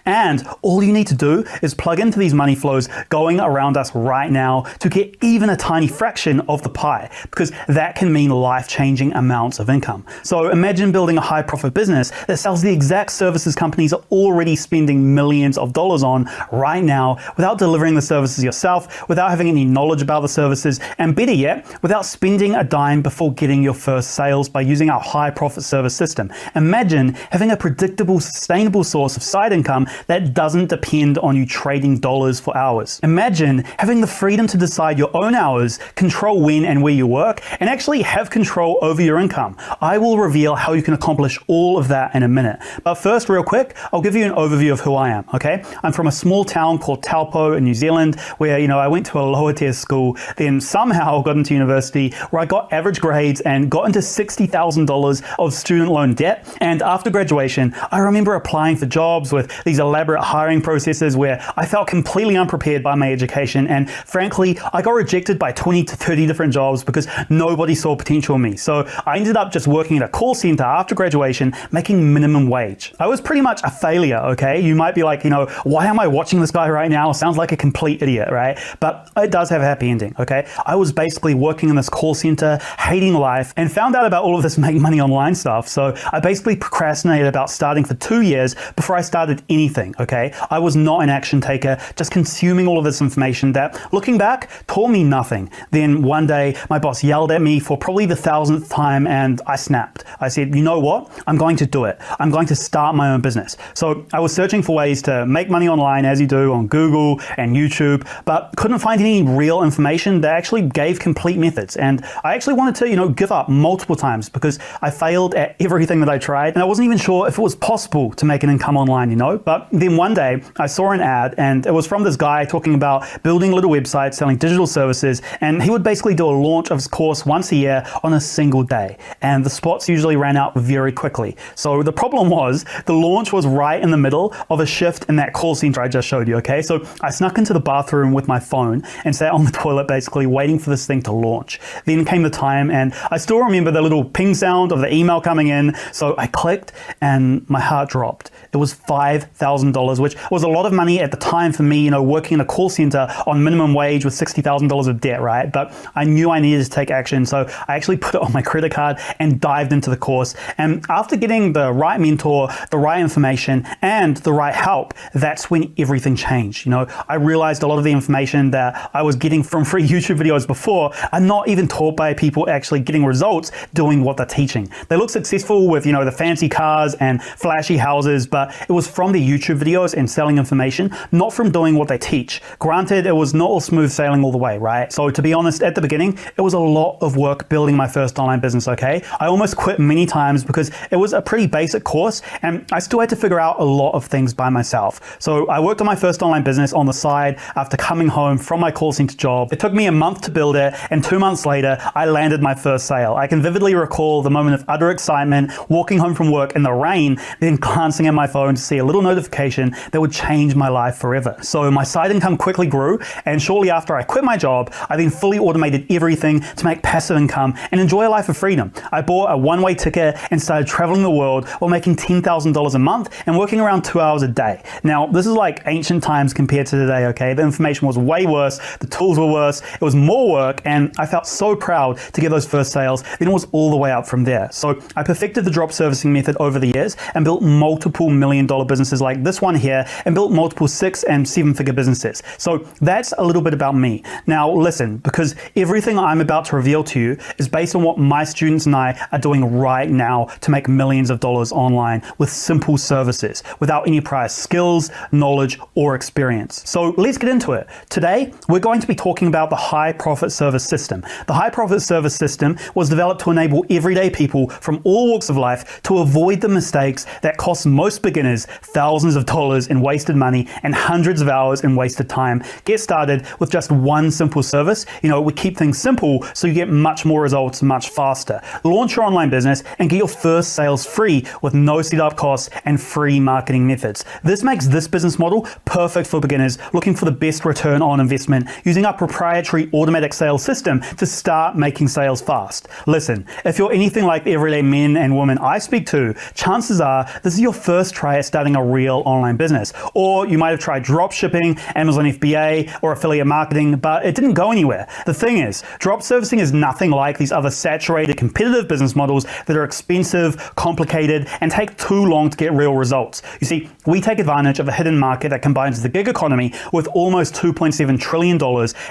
And all you need to do is plug into these money flows going around us right now to get even a tiny fraction of the pie, because that can mean life-changing amounts of income. So imagine building a high-profit business that sells the exact services companies are already spending millions of dollars on right now without delivering the services yourself, without having any knowledge about the services, and better yet, without spending a dime before getting your first sales by using our high-profit service system. Imagine having a predictable, sustainable source of side income that doesn't depend on you trading dollars for hours. Imagine having the freedom to decide your own hours, control when and where you work, and actually have control over your income. I will reveal how you can accomplish all of that in a minute. But first, real quick, I'll give you an overview of who I am, okay? I'm from a small town called Taupo in New Zealand, where, I went to a lower tier school, then somehow got into university where I got average grades and got into $60,000 of student loan debt. And after graduation, I remember applying for jobs with these elaborate hiring processes where I felt completely unprepared by my education, and frankly, I got rejected by 20 to 30 different jobs because nobody saw potential in me. So I ended up just working at a call center after graduation, making minimum wage. I was pretty much a failure, okay? You might be like, why am I watching this guy right now? Sounds like a complete idiot, right? But it does have a happy ending, okay? I was basically working in this call center, hating life, and found out about all of this make money online stuff. So I basically procrastinated about starting for 2 years before I started anything, okay? I was not an action taker, just consuming all of this information that, looking back, taught me nothing. Then one day, my boss yelled at me for probably the 1000th time, and I snapped. I said, you know what? I'm going to do it. I'm going to start my own business. So I was searching for ways to make money online, as you do on Google and YouTube, but couldn't find any real information that actually gave complete methods. And I actually wanted to, give up multiple times because I failed at everything that I tried, and I wasn't even sure if it was possible to make an income online, But then one day I saw an ad, and it was from this guy talking about building little websites, selling digital services, and he would basically do a launch of his course once a year on a single day. And the spots usually ran out very quickly. So the problem was the launch was right in the middle of a shift in that call center I just showed you, okay? So I snuck into the bathroom with my phone and sat on the toilet basically waiting for this thing to launch. Then came the time, and I still remember the little ping sound of the email coming in. So I clicked and my heart dropped. It was $5,000, which was a lot of money at the time for me, working in a call center on minimum wage with $60,000 of debt, right? But I knew I needed to take action. So I actually put it on my credit card and dived into the course. And after getting the right mentor, the right information, and the right help, that's when everything changed. I realized a lot of the information that I was getting from free YouTube videos before are not even taught by people actually getting results doing what they're teaching. They look successful with, the fancy cars and flashy houses, but it was from the YouTube videos and selling information, not from doing what they teach. Granted, it was not all smooth sailing all the way, right? So to be honest, at the beginning, it was a lot of work building my first online business, okay? I almost quit many times because it was a pretty basic course, and I still had to figure out a lot of things by myself. So I worked on my first online business on the side after coming home from my call center job. It took me a month to build it, and 2 months later, I landed my first sale. I can vividly recall the moment of utter excitement, walking home from work in the rain, then glancing at my phone to see a little notification that would change my life forever. So my side income quickly grew, and shortly after I quit my job, I then fully automated everything to make passive income and enjoy a life of freedom. I bought a one-way ticket and started traveling the world while making $10,000 a month and working around 2 hours a day. Now, this is like ancient times compared to today, okay? The information was way worse, the tools were worse, it was more work, and I felt so proud to get those first sales. Then it was all the way up from there. So I perfected the drop servicing method over the years and built multiple million-dollar businesses like this one here, and built multiple 6- and 7-figure businesses. So that's a little bit about me. Now listen, because everything I'm about to reveal to you is based on what my students and I are doing right now to make millions of dollars online with simple services, without any prior skills, knowledge, or experience. So let's get into it. Today, we're going to be talking about the High Profit Service System. The High Profit Service System was developed to enable everyday people from all walks of life to avoid the mistakes that cost most beginners thousands of dollars in wasted money and hundreds of hours in wasted time. Get started with just one simple service. We keep things simple so you get much more results much faster. Launch your online business and get your first sales free with no setup costs and free marketing methods. This makes this business model perfect for beginners looking for the best return on investment using our proprietary automatic sales system to start making sales fast. Listen, if you're anything like the everyday men and women I speak to, chances are this is your first try at starting a real online business. Or you might have tried drop shipping, Amazon FBA, or affiliate marketing, but it didn't go anywhere. The thing is, drop servicing is nothing like these other saturated, competitive business models that are expensive, complicated, and take too long to get real results. You see, we take advantage of a hidden market that combines the gig economy with almost $2.7 trillion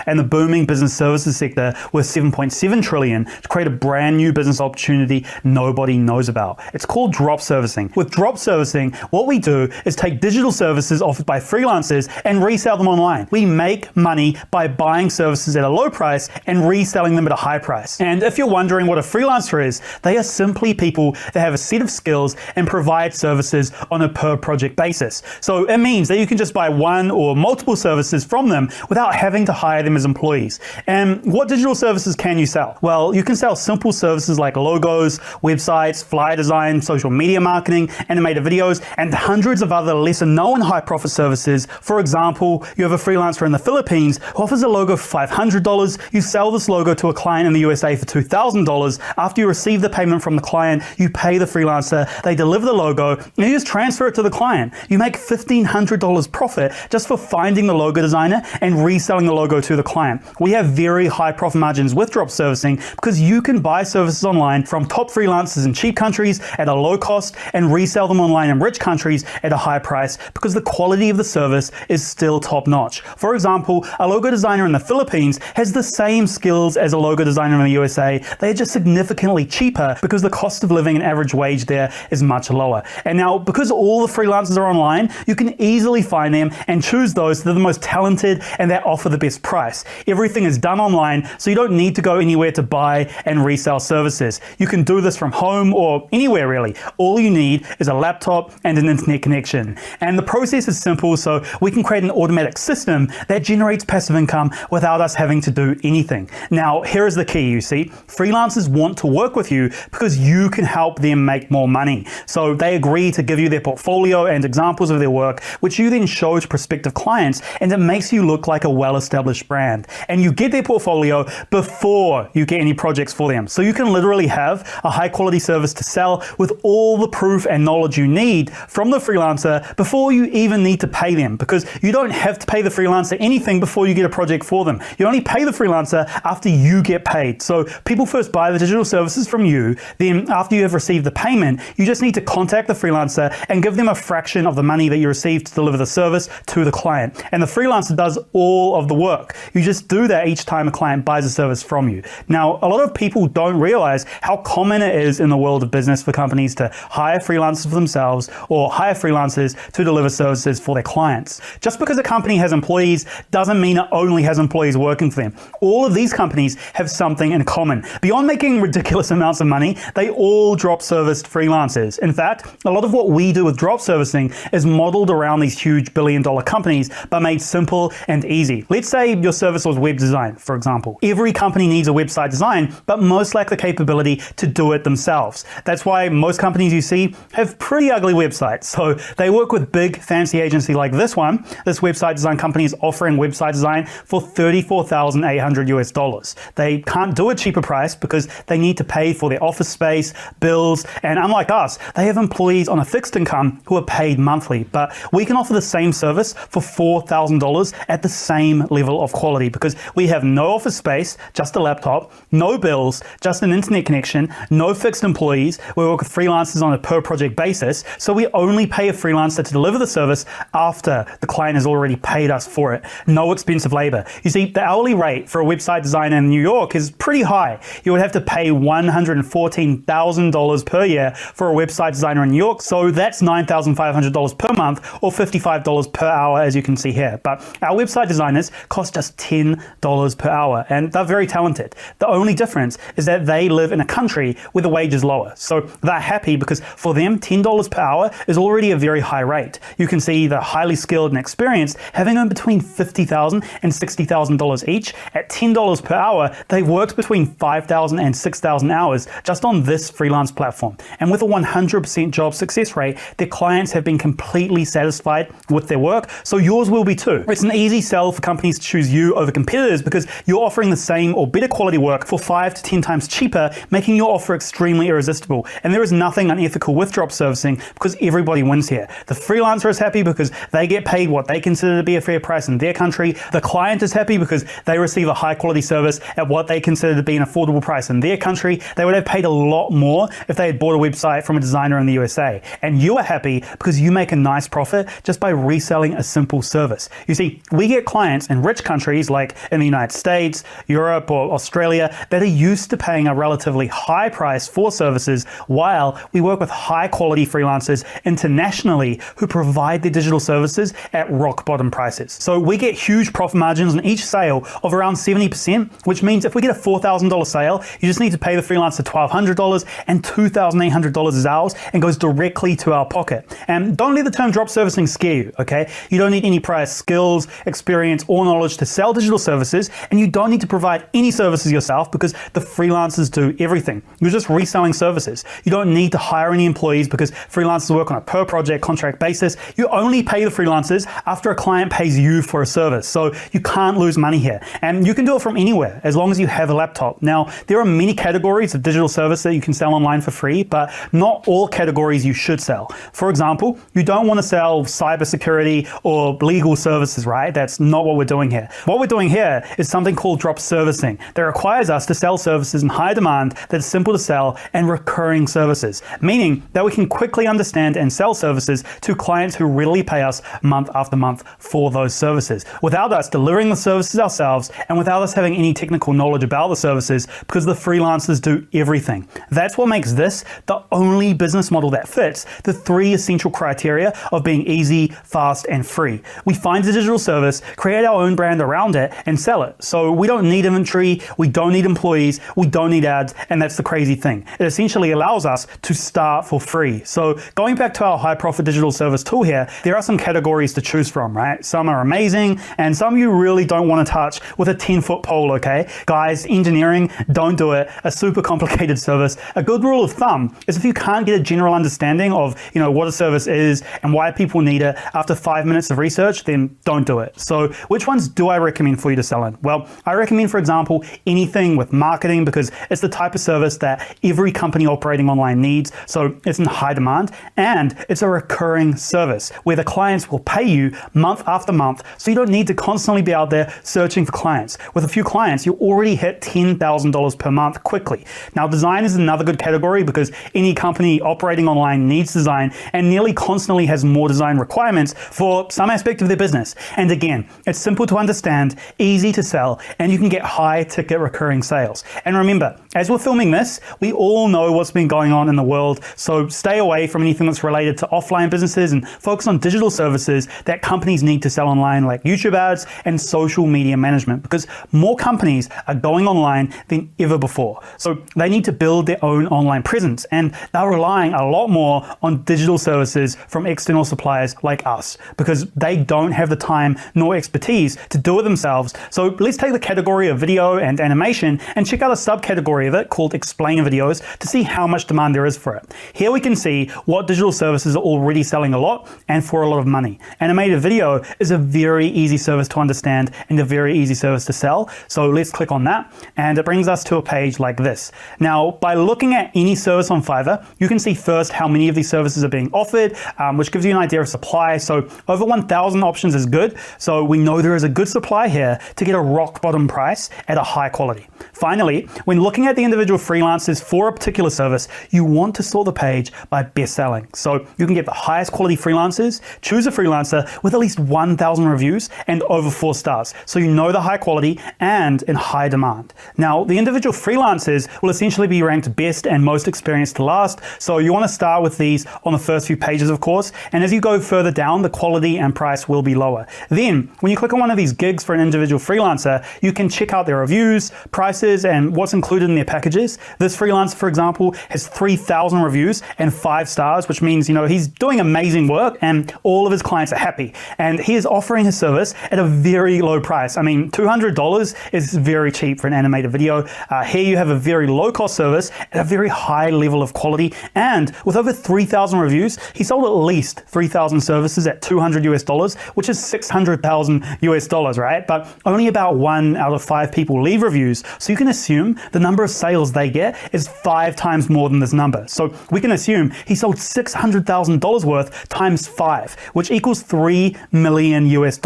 and the booming business services sector with $7.7 trillion to create a brand new business opportunity nobody knows about. It's called drop servicing. With drop servicing, what we do is take digital services offered by freelancers and resell them online. We make money by buying services at a low price and reselling them at a high price. And if you're wondering what a freelancer is, they are simply people that have a set of skills and provide services on a per project basis. So it means that you can just buy one or multiple services from them without having to hire them as employees. And what digital services can you sell? Well, you can sell simple services like logos, websites, flyer design, social media marketing, animated videos, and hundreds of other lesser known high profit services. For example, you have a freelancer in the Philippines who offers a logo for $500. You sell this logo to a client in the USA for $2,000. After you receive the payment from the client, you pay the freelancer, they deliver the logo, and you just transfer it to the client. You make $1,500 profit just for finding the logo designer and reselling the logo to the client. We have very high profit margins with drop servicing because you can buy services online from top freelancers in cheap countries at a low cost and resell them online in rich countries at a high price because the quality of the service is still top notch. For example, a logo designer in the Philippines has the same skills as a logo designer in the USA. They are just significantly cheaper because the cost of living and average wage there is much lower. And now, because all the freelancers are online, you can easily find them and choose those that are the most talented and that offer the best price. Everything is done online, so you don't need to go anywhere to buy and resell services. You can do this from home or anywhere really. All you need is a laptop and an internet connection. And the process is simple, so we can create an automatic system that generates passive income without us having to do anything. Now, here is the key, you see. Freelancers want to work with you because you can help them make more money. So they agree to give you their portfolio and examples of their work, which you then show to prospective clients, and it makes you look like a well-established brand. And you get their portfolio before you get any projects for them. So you can literally have a high-quality service to sell with all the proof and knowledge you need from the freelancer before you even need to pay them, because you don't have to pay the freelancer anything before you get a project for them. You only pay the freelancer after you get paid. So people first buy the digital services from you, then after you have received the payment, you just need to contact the freelancer and give them a fraction of the money that you received to deliver the service to the client. And the freelancer does all of the work. You just do that each time a client buys a service from you. Now, a lot of people don't realize how common it is in the world of business for companies to hire freelancers for themselves or hire freelancers to deliver services for their clients. Just because a company has employees doesn't mean it only has employees working for them. All of these companies have something in common. Beyond making ridiculous amounts of money, they all drop serviced freelancers. In fact, a lot of what we do with drop servicing is modeled around these huge billion-dollar companies, but made simple and easy. Let's say your service was web design, for example. Every company needs a website design, but most lack the capability to do it themselves. That's why most companies you see have pretty ugly websites. So they work with big, fancy agency like this one. This website design company is offering website design for $34,800 US. They can't do a cheaper price because they need to pay for their office space, bills, and unlike us, they have employees on a fixed income who are paid monthly. But we can offer the same service for $4,000 at the same level of quality because we have no office space, just a laptop, no bills, just an internet connection, no fixed employees. We work with freelancers on a per project basis, so we only pay a freelancer to deliver the service after the client has already paid us for it. No expensive labor. You see, the hourly rate for a website designer in New York is pretty high. You would have to pay $114,000 per year for a website designer in New York, so that's $9,500 per month or $55 per hour, as you can see here. But our website designers cost just $10 per hour, and they're very talented. The only difference is that they live in a country where the wage is lower. So they're happy because for them, $10 per hour is already a very high rate. You can see the highly skilled and experienced having earned between $50,000 and $60,000 each. At $10 per hour, they've worked between 5,000 and 6,000 hours just on this freelance platform. And with a 100% job success rate, their clients have been completely satisfied with their work, so yours will be too. It's an easy sell for companies to choose you over competitors because you're offering the same or better quality work for 5 to 10 times cheaper, making your offer extremely irresistible. And there is nothing unethical with drop servicing because everybody wins here. The freelancer is happy because they get paid what they consider to be a fair price in their country. The client is happy because they receive a high quality service at what they consider to be an affordable price in their country. They would have paid a lot more if they had bought a website from a designer in the USA. And you are happy because you make a nice profit just by reselling a simple service. You see, we get clients in rich countries like in the United States, Europe, or Australia that are used to paying a relatively high price for services, while we work with high quality freelancers internationally who provide their digital services at rock bottom prices. So we get huge profit margins on each sale of around 70%, which means if we get a $4,000 sale, you just need to pay the freelancer $1,200 and $2,800 is ours and goes directly to our pocket. And don't let the term drop servicing scare you, okay? You don't need any prior skills, experience, or knowledge to sell digital services, and you don't need to provide any services yourself because the freelancers do everything. You're just reselling services. You don't need to hire any employees because freelancers work on a per project contract basis. You only pay the freelancers after a client pays you for a service. So you can't lose money here. And you can do it from anywhere as long as you have a laptop. Now, there are many categories of digital service that you can sell online for free, but not all categories you should sell. For example, you don't want to sell cybersecurity or legal services, right? That's not what we're doing here. What we're doing here is something called drop servicing that requires us to sell services in high demand that's simple to sell and recurring services, meaning that we can quickly understand and sell services to clients who readily pay us month after month for those services without us delivering the services ourselves and without us having any technical knowledge about the services because the freelancers do everything. That's what makes this the only business model that fits the three essential criteria of being easy, fast, and free. We find a digital service, create our own brand around it, and sell it. So we don't need inventory, we don't need employees, we don't need ads, and that's the crazy thing. It essentially allows us to start for free. So going back to our high profit digital service tool here, there are some categories to choose from, right? Some are amazing, and some you really don't want to touch with a 10-foot pole, okay? Guys, engineering, don't do it. A super complicated service. A good rule of thumb is if you can't get a general understanding of, what a service is and why people need it after 5 minutes of research, then don't do it. So which ones do I recommend for you to sell in? Well, I recommend, for example, anything with marketing because it's the type of service that every company operating online needs. So it's in high demand and it's a recurring service where the clients will pay you month after month. So you don't need to constantly be out there searching for clients. With a few clients, you already hit $10,000 per month quickly. Now, design is another good category because any company operating online needs design and nearly constantly has more design requirements for some aspect of their business. And again, it's simple to understand, easy to sell, and you can get high ticket recurring sales. And remember, as we're filming this, we all know what's been going on in the world, so stay away from anything that's related to offline businesses and focus on digital services that companies need to sell online, like YouTube ads and social media management, because more companies are going online than ever before. So they need to build their own online presence, and they're relying a lot more on digital services from external suppliers like us because they don't have the time nor expertise to do it themselves. So let's take the category of video and animation and check out a subcategory of it called explainer videos to see how much demand there is for it. Here we can see what digital services are already selling a lot and for a lot of money. Animated video is a very easy service to understand and a very easy service to sell. So let's click on that and it brings us to a page like this. Now, by looking at any service on Fiverr, you can see first how many of these services are being offered, which gives you an idea of supply. So over 1,000 options is good. So we know there is a good supply here to get a rock bottom price at a high quality. Finally, when looking at the individual freelancers for a particular service, you want to sort the page by best selling. So you can get the highest quality freelancers, choose a freelancer with at least 1,000 reviews and over 4 stars. So you know the high quality and in high demand. Now, the individual freelancers will essentially be ranked best and most experienced to last. So you want to start with these on the first few pages, of course. And as you go further down, the quality and price will be lower. Then when you click on one of these gigs for an individual freelancer, you can check out their reviews, prices, and what's included in their packages. This freelancer, for example, has 3,000 reviews and 5 stars, which means, he's doing amazing work and all of his clients are happy. And he is offering his service at a very low price. I mean, $200 is very cheap for an animated video. Here you have a very low cost service at a very high level of quality. And with over 3,000 reviews, he sold at least 3,000 services at $200, which is $600,000, right? But only about 1 out of 5 people leave reviews. So you can assume the number of sales they get is 5 times more than this number. So we can assume he sold $600,000 $100,000 worth times 5, which equals $3 million US.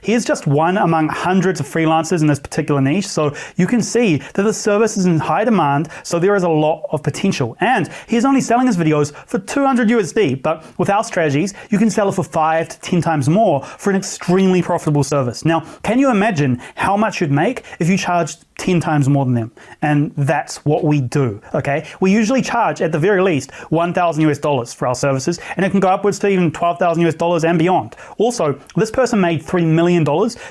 He is just one among hundreds of freelancers in this particular niche, so you can see that the service is in high demand, so there is a lot of potential. And he's only selling his videos for 200 USD, but with our strategies, you can sell it for 5 to 10 times more for an extremely profitable service. Now, can you imagine how much you'd make if you charged 10 times more than them? And that's what we do, okay? We usually charge at the very least $1,000 for our services, and it can go upwards to even $12,000 and beyond. Also, this person made $3 million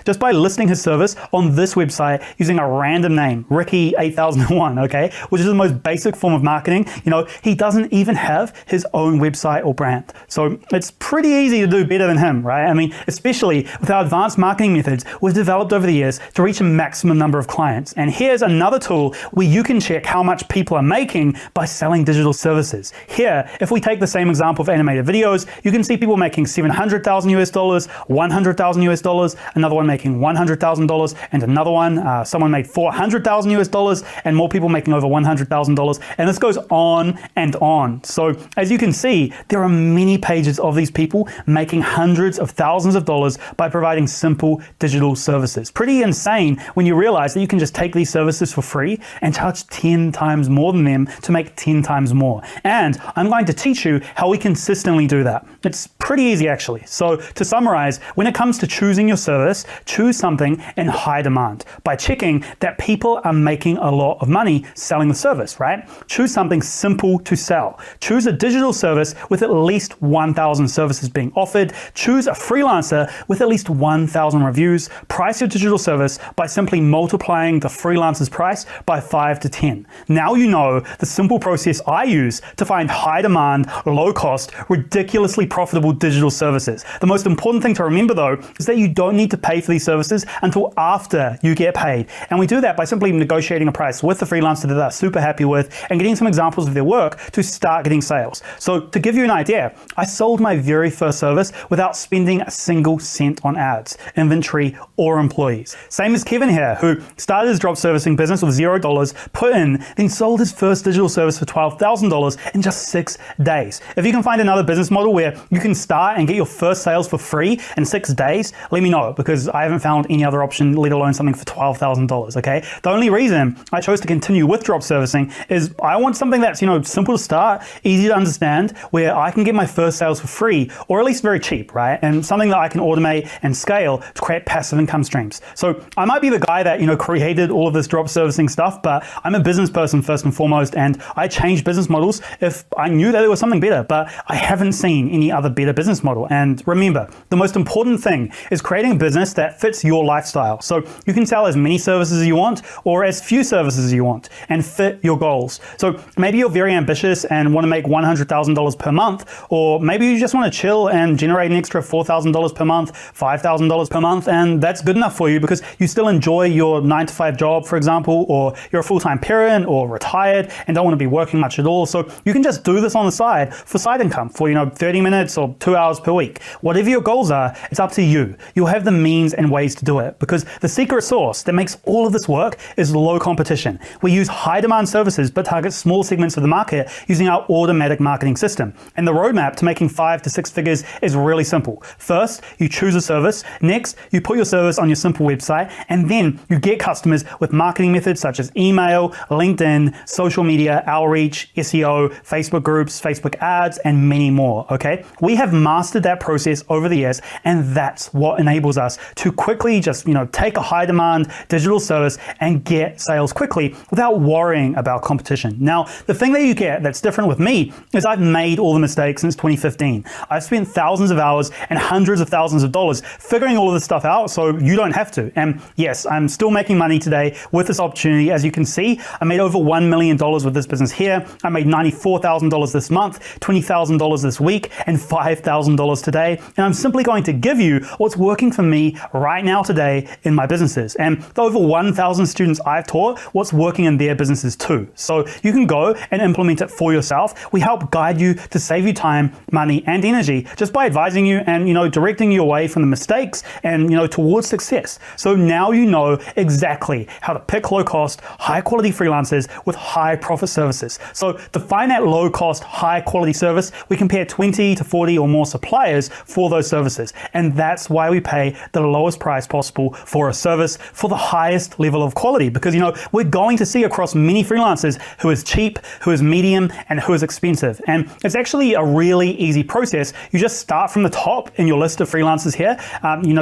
just by listing his service on this website using a random name, Ricky8001, okay? Which is the most basic form of marketing. You know, he doesn't even have his own website or brand. So it's pretty easy to do better than him, right? I mean, especially with our advanced marketing methods we've developed over the years to reach a maximum number of clients. And here's another tool where you can check how much people are making by selling digital services. Here, if we take the same example of animated videos, you can see people making $700,000 US, $100,000 US, another one making $100,000, and another one, someone made $400,000 US, and more people making over $100,000, and this goes on and on. So as you can see, there are many pages of these people making hundreds of thousands of dollars by providing simple digital services. Pretty insane when you realize that you can just take these services for free and charge 10 times more than them to make 10 times more. And I'm going to teach you how we consistently do that. It's pretty easy actually. So to summarize, when it comes to choosing your service, choose something in high demand by checking that people are making a lot of money selling the service, right? Choose something simple to sell. Choose a digital service with at least 1,000 services being offered. Choose a freelancer with at least 1,000 reviews. Price your digital service by simply multiplying the freelancer's price by 5 to 10. Now you know the simple process I use to find high demand, low cost, ridiculously profitable digital services. The most important thing to remember though is that you don't need to pay for these services until after you get paid. And we do that by simply negotiating a price with the freelancer that they're super happy with and getting some examples of their work to start getting sales. So to give you an idea, I sold my very first service without spending a single cent on ads, inventory, or employees. Same as Kevin here, who started his drop servicing business with $0 put in, then sold his first digital service for $12,000 in just 6 days. If you can find another business model where you can start and get your first sales for free in 6 days, let me know, because I haven't found any other option, let alone something for $12,000, okay? The only reason I chose to continue with drop servicing is I want something that's, simple to start, easy to understand, where I can get my first sales for free, or at least very cheap, right? And something that I can automate and scale to create passive income streams. So I might be the guy that, created all of this drop servicing stuff, but I'm a business person first and foremost, and I change business models if I knew that there was something better, but I haven't seen any other better business model. And remember, the most important thing is creating a business that fits your lifestyle. So you can sell as many services as you want, or as few services as you want, and fit your goals. So maybe you're very ambitious and want to make $100,000 per month, or maybe you just want to chill and generate an extra $4,000 per month, $5,000 per month, and that's good enough for you because you still enjoy your 9-to-5 job, for example, or you're a full-time parent or retired and don't want to be working much at all. So you can just do this on the side for side income for 30 minutes or 2 hours per week. Whatever your goals are, it's up to you. You'll have the means and ways to do it, because the secret sauce that makes all of this work is low competition. We use high demand services but target small segments of the market using our automatic marketing system. And the roadmap to making 5 to 6 figures is really simple. First, you choose a service. Next, you put your service on your simple website, and then you get customers with marketing methods such as email, LinkedIn, social media, outreach, SEO, Facebook groups, Facebook ads, and many more, okay? We have mastered that process over the years, and that's what enables us to quickly just, take a high demand digital service and get sales quickly without worrying about competition. Now, the thing that you get that's different with me is I've made all the mistakes since 2015. I've spent thousands of hours and hundreds of thousands of dollars figuring all of this stuff out so you don't have to. And yes, I'm still making money today with this opportunity. As you can see, I made over $1 million with this business here. I made $94,000 this month, $20,000 this week, and $5,000 today. And I'm simply going to give you what's working for me right now today in my businesses. And the over 1,000 students I've taught, what's working in their businesses too. So you can go and implement it for yourself. We help guide you to save you time, money, and energy just by advising you and, directing you away from the mistakes and, towards success. So now you know exactly how to pick low-cost, high-quality freelancers with high-profit services. So to find that low-cost, high-quality service, we compare 20 to 40 or more suppliers for those services. And that's why we pay the lowest price possible for a service for the highest level of quality. Because, we're going to see across many freelancers who is cheap, who is medium, and who is expensive. And it's actually a really easy process. You just start from the top in your list of freelancers here,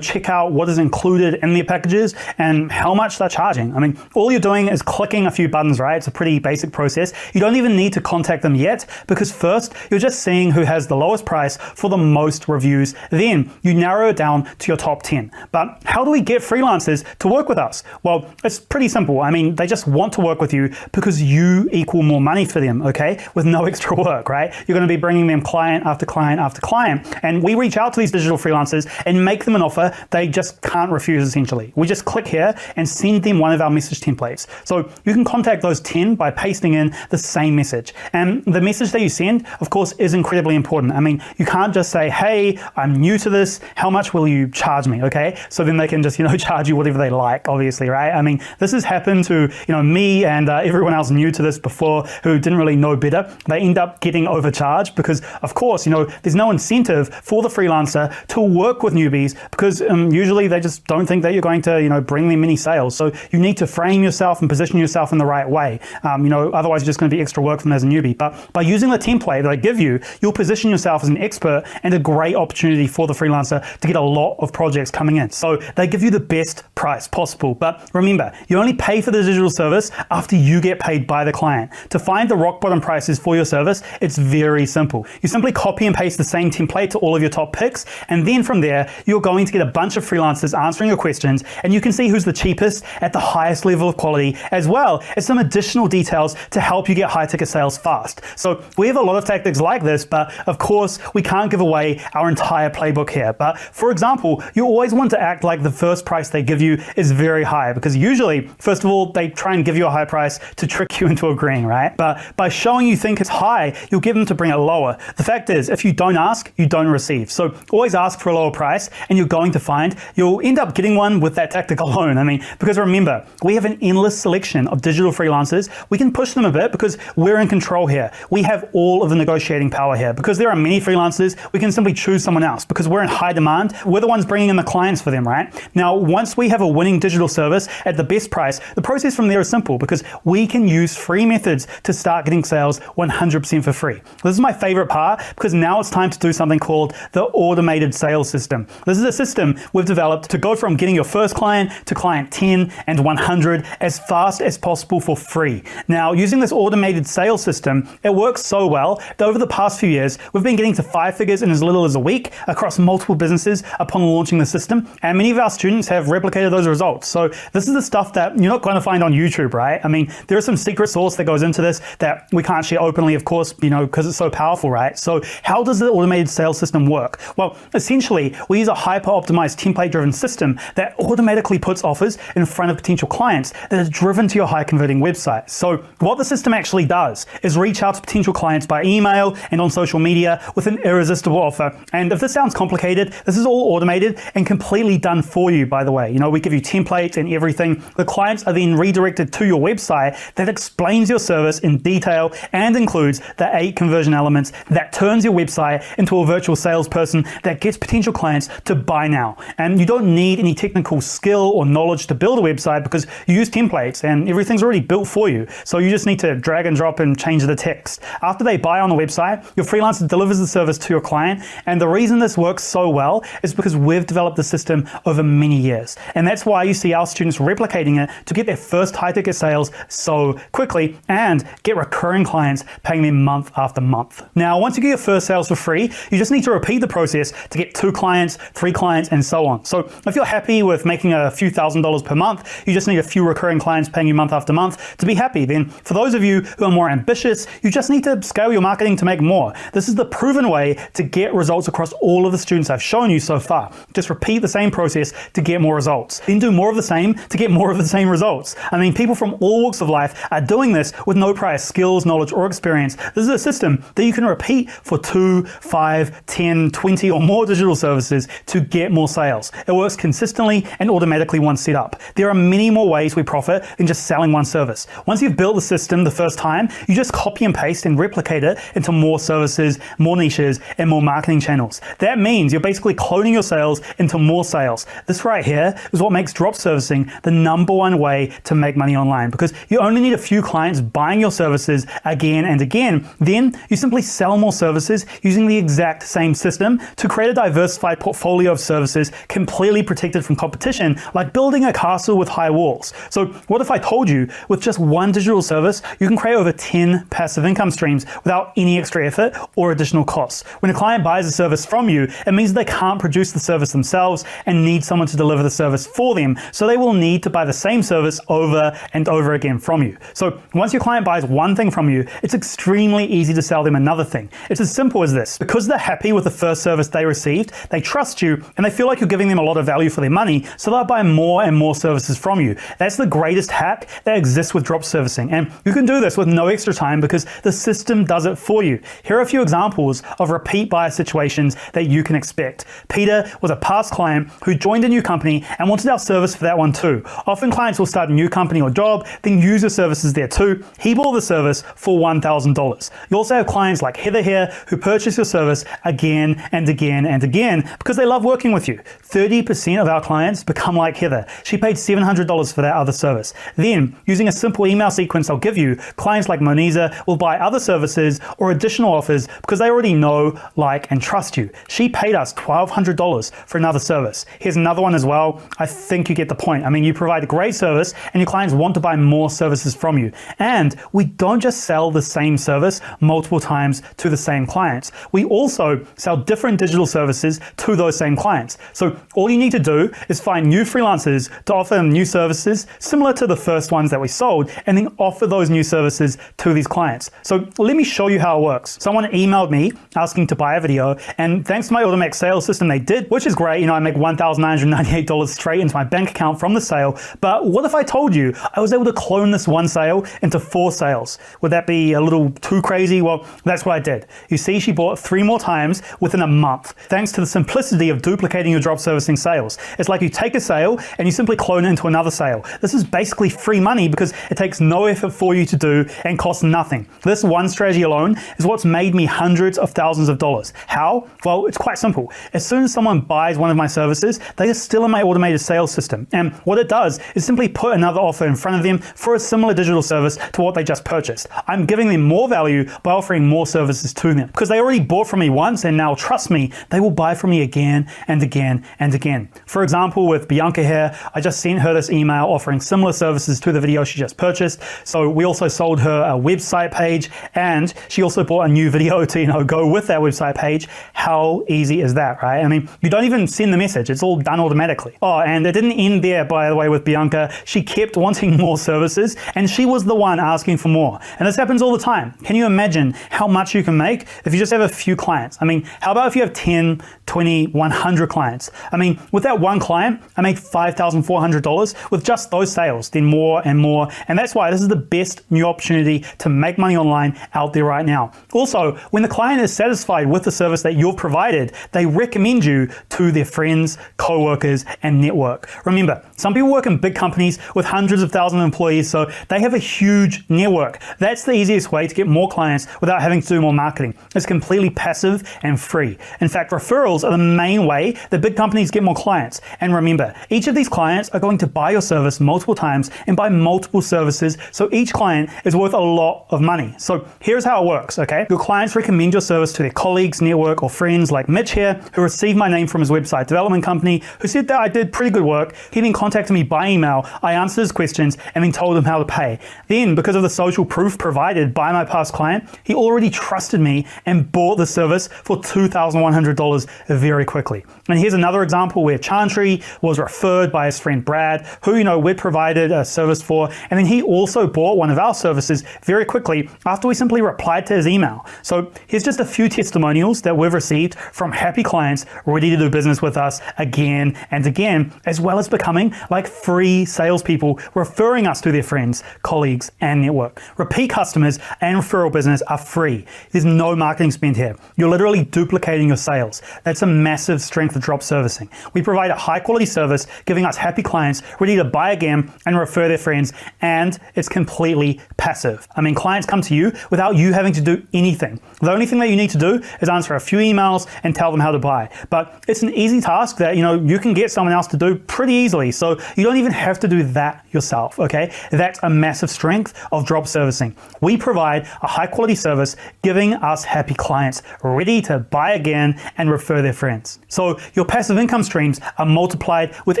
check out what is included in their packages and how much they're charging. I mean, all you're doing is clicking a few buttons, right? It's a pretty basic process. You don't even need to contact them yet, because first you're just seeing who has the lowest price for the most reviews. Then you narrow it down to your top 10. But how do we get freelancers to work with us? Well, it's pretty simple. I mean, they just want to work with you because you equal more money for them, okay? With no extra work, right? You're going to be bringing them client after client after client. And we reach out to these digital freelancers and make them an offer they just can't refuse, essentially. We just click here and send them one of our message templates. So you can contact those 10 by pasting in the same message. And the message that you send, of course, is incredibly important. I mean, you can't just say, hey, I'm new to this. How much will you charge me? Okay. So then they can just, charge you whatever they like, obviously, right? I mean, this has happened to, me and everyone else new to this before who didn't really know better. They end up getting overcharged because, of course, there's no incentive for the freelancer to work with newbies because usually they just don't think that you're going to, bring them many sales. So you need to frame yourself and position yourself in the right way. Otherwise you're just going to be extra work for them as a newbie. But by using the template that I give you, you'll position yourself as an expert and a great opportunity for the freelancer to get a lot of projects coming in. So they give you the best price possible. But remember, you only pay for the digital service after you get paid by the client. To find the rock bottom prices for your service, it's very simple. You simply copy and paste the same template to all of your top picks. And then from there, you're going to get a bunch of freelancers answering your questions, and you can see who's the cheapest at the highest level of quality, as well as some additional details to help you get high ticket sales fast. So we have a lot of tactics like this, but of course we can't give away our entire playbook here. But for example, you always want to act like the first price they give you is very high, because usually, first of all, they try and give you a high price to trick you into agreeing, right? But by showing you think it's high, you'll get them to bring it lower. The fact is, if you don't ask, you don't receive. So always ask for a lower price, and you're going to find you'll end up getting one with that tactic alone. I mean, because remember, we have an endless selection of digital freelancers. We can push them a bit because we're in control here. We have all of the negotiating power here. Because there are many freelancers, we can simply choose someone else. Because we're in high demand, we're the ones bringing in the clients for them, right? Now, once we have a winning digital service at the best price, the process from there is simple, because we can use free methods to start getting sales 100% for free. This is my favorite part, because now it's time to do something called the automated sales system. This is a system we've developed to go from getting your first client to client 10 and 100 as fast as possible for free. Now, using this automated sales system, it works so well that over the past few years, we've been getting to 5 figures in as little as a week across multiple businesses upon launching the system. And many of our students have replicated those results. So this is the stuff that you're not going to find on YouTube, right? I mean, there is some secret sauce that goes into this that we can't share openly, of course, because it's so powerful, right? So how does the automated sales system work? Well, essentially, we use a hyper-optimized template-driven system that automatically puts offers in front of potential clients that are driven to your high-converting website. So what the system actually does is reach out to potential clients by email and on social media with an irresistible offer. And if this sounds complicated, this is all automated and completely done for you, by the way. We give you templates and everything. The clients are then redirected to your website that explains your service in detail and includes the 8 conversion elements that turns your website into a virtual salesperson that gets potential clients to buy now. And you don't need any technical skill or knowledge to build a website because you use templates and everything's already built for you. So you just need to drag and drop and change the text. After they buy on the website, your freelancer delivers the service to your client. And the reason this works so well is because we've developed the system over many years. And that's why you see our students replicating it to get their first high ticket sales so quickly and get recurring clients paying them month after month. Now, once you get your first sales for free, you just need to repeat the process to get 2 clients, 3 clients, and so on. So if you're happy with making a few $1,000s per month, you just need a few recurring clients paying you month after month to be happy. Then for those of you who are more ambitious, you just need to scale your marketing to make more. This is the proven way to get results across all of the students I've shown you so far. Just repeat the same process to get more results. Then do more of the same to get more of the same results. I mean, people from all walks of life are doing this with no prior skills, knowledge, or experience. This is a system that you can repeat for 2, 5, 10, 20, or more digital services to get more sales. It works consistently and automatically once set up. There are many more ways we profit than just selling one service. Once you've built the system the first time, you just copy and paste and replicate it into more services, more niches, and more marketing channels. That means you're basically cloning your sales into more sales. This right here is what makes drop servicing the #1 way to make money online, because you only need a few clients buying your services again and again. Then you simply sell more services using the exact same system to create a diversified portfolio of services completely protected from competition, like building a castle with high walls. So what if I told you with just one digital service, you can create over 10 passive income streams without any extra effort or additional costs? When a client buys a service from you, it means they can't produce the service themselves and need someone to deliver the service for them. So they will need to buy the same service over and over again from you. So once your client buys one thing from you, it's extremely easy to sell them another thing. It's as simple as this. Because they're happy with the first service they received, they trust you, and they feel like you're giving them a lot of value for their money, so they'll buy more and more services from you. That's the greatest hack that exists with drop servicing. And you can do this with no extra time because the system does it for you. Here are a few examples of repeat buyer situations that you can expect. Peter was a past client who joined a new company and wanted our service for that one too. Often clients will start a new company or job, then use your services there too. He bought the service for $1,000. You also have clients like Heather here who purchase your service again and again and again because they love working with you. 30% of our clients become like Heather. She paid $700 for that other service. Then, using a simple email sequence I'll give you, clients like Moniza will buy other services or additional offers because they already know, like, and trust you. She paid us $1,200 for another service. Here's another one as well. I think you get the point. I mean, you provide a great service and your clients want to buy more services from you. And we don't just sell the same service multiple times to the same clients. We also sell different digital services to those same clients. So all you need to do is find new freelancers to offer them new services similar to the first ones that we sold, and then offer those new services to these clients. So let me show you how it works. Someone emailed me asking to buy a video, and thanks to my Automatic sales system, they did, which is great. You know, I make $1,998 straight into my bank account from the sale. But what if I told you I was able to clone this one sale into 4 sales? Would that be a little too crazy? Well, that's what I did. You see, she bought 3 more times within a month, thanks to the simplicity of duplicating your drop servicing sales. It's like you take a sale and you simply clone it into another sale. This is basically free money because it takes no effort for you to do and costs nothing. This one strategy alone is what's made me hundreds of thousands of dollars. How? Well, it's quite simple. As soon as someone buys one of my services, they are still in my automated sales system. And what it does is simply put another offer in front of them for a similar digital service to what they just purchased. I'm giving them more value by offering more services to them because they already bought from me once, and now trust me, they will buy from me again and again and again. For example, with Bianca here, I just sent her this email offering similar services to the video she just purchased. So we also sold her a website page, and she also bought a new video to, go with that website page. How easy is that, right? I mean, you don't even send the message. It's all done automatically. Oh, and it didn't end there, by the way, with Bianca. She kept wanting more services, and she was the one asking for more. And this happens all the time. Can you imagine how much you can make if you just have a few clients? I mean, how about if you have 10, 20, 100 clients? I mean, with that one client, I made $5,400 with just those sales, then more and more. And that's why this is the best new opportunity to make money online out there right now. Also, when the client is satisfied with the service that you've provided, they recommend you to their friends, co-workers, and network. Remember, some people work in big companies with hundreds of thousands of employees, so they have a huge network. That's the easiest way to get more clients without having to do more marketing. It's completely passive and free. In fact, referrals are the main way that big companies get more clients. And remember, each of these clients are going to buy your service multiple times and buy multiple services, so each client is worth a lot of money. So here's how it works, okay? Your clients recommend your service to their colleagues, network, or friends like Mitch here, who received my name from his website development company, who said that I did pretty good work. He then contacted me by email. I answered his questions and then told him how to pay. Then, because of the social proof provided by my past client, he already trusted me and bought the service for $2,100 very quickly. And here's another example where Chantry was referred by his friend Brad, who we'd provided a service for, and then he also bought one of our services very quickly after we simply replied to his email. So here's just a few testimonials that we've received from happy clients ready to do business with us again and again, as well as becoming like free salespeople, referring us to their friends, colleagues, and network. Repeat customers and referral business are free. There's no marketing spend here. You're literally duplicating your sales. That's a massive strength of drop servicing. We provide a high quality service, giving us happy clients ready to buy again and refer their friends, and it's completely passive. I mean, clients come to you without you having to do anything. The only thing that you need to do is answer a few emails and tell them how to buy. But it's an easy task that you can get someone else to do pretty easily, so you don't even have to do that yourself, okay? That's a massive strength of drop servicing. We provide a high quality service, giving us happy clients ready to buy again and refer their friends. So your passive income streams are multiplied with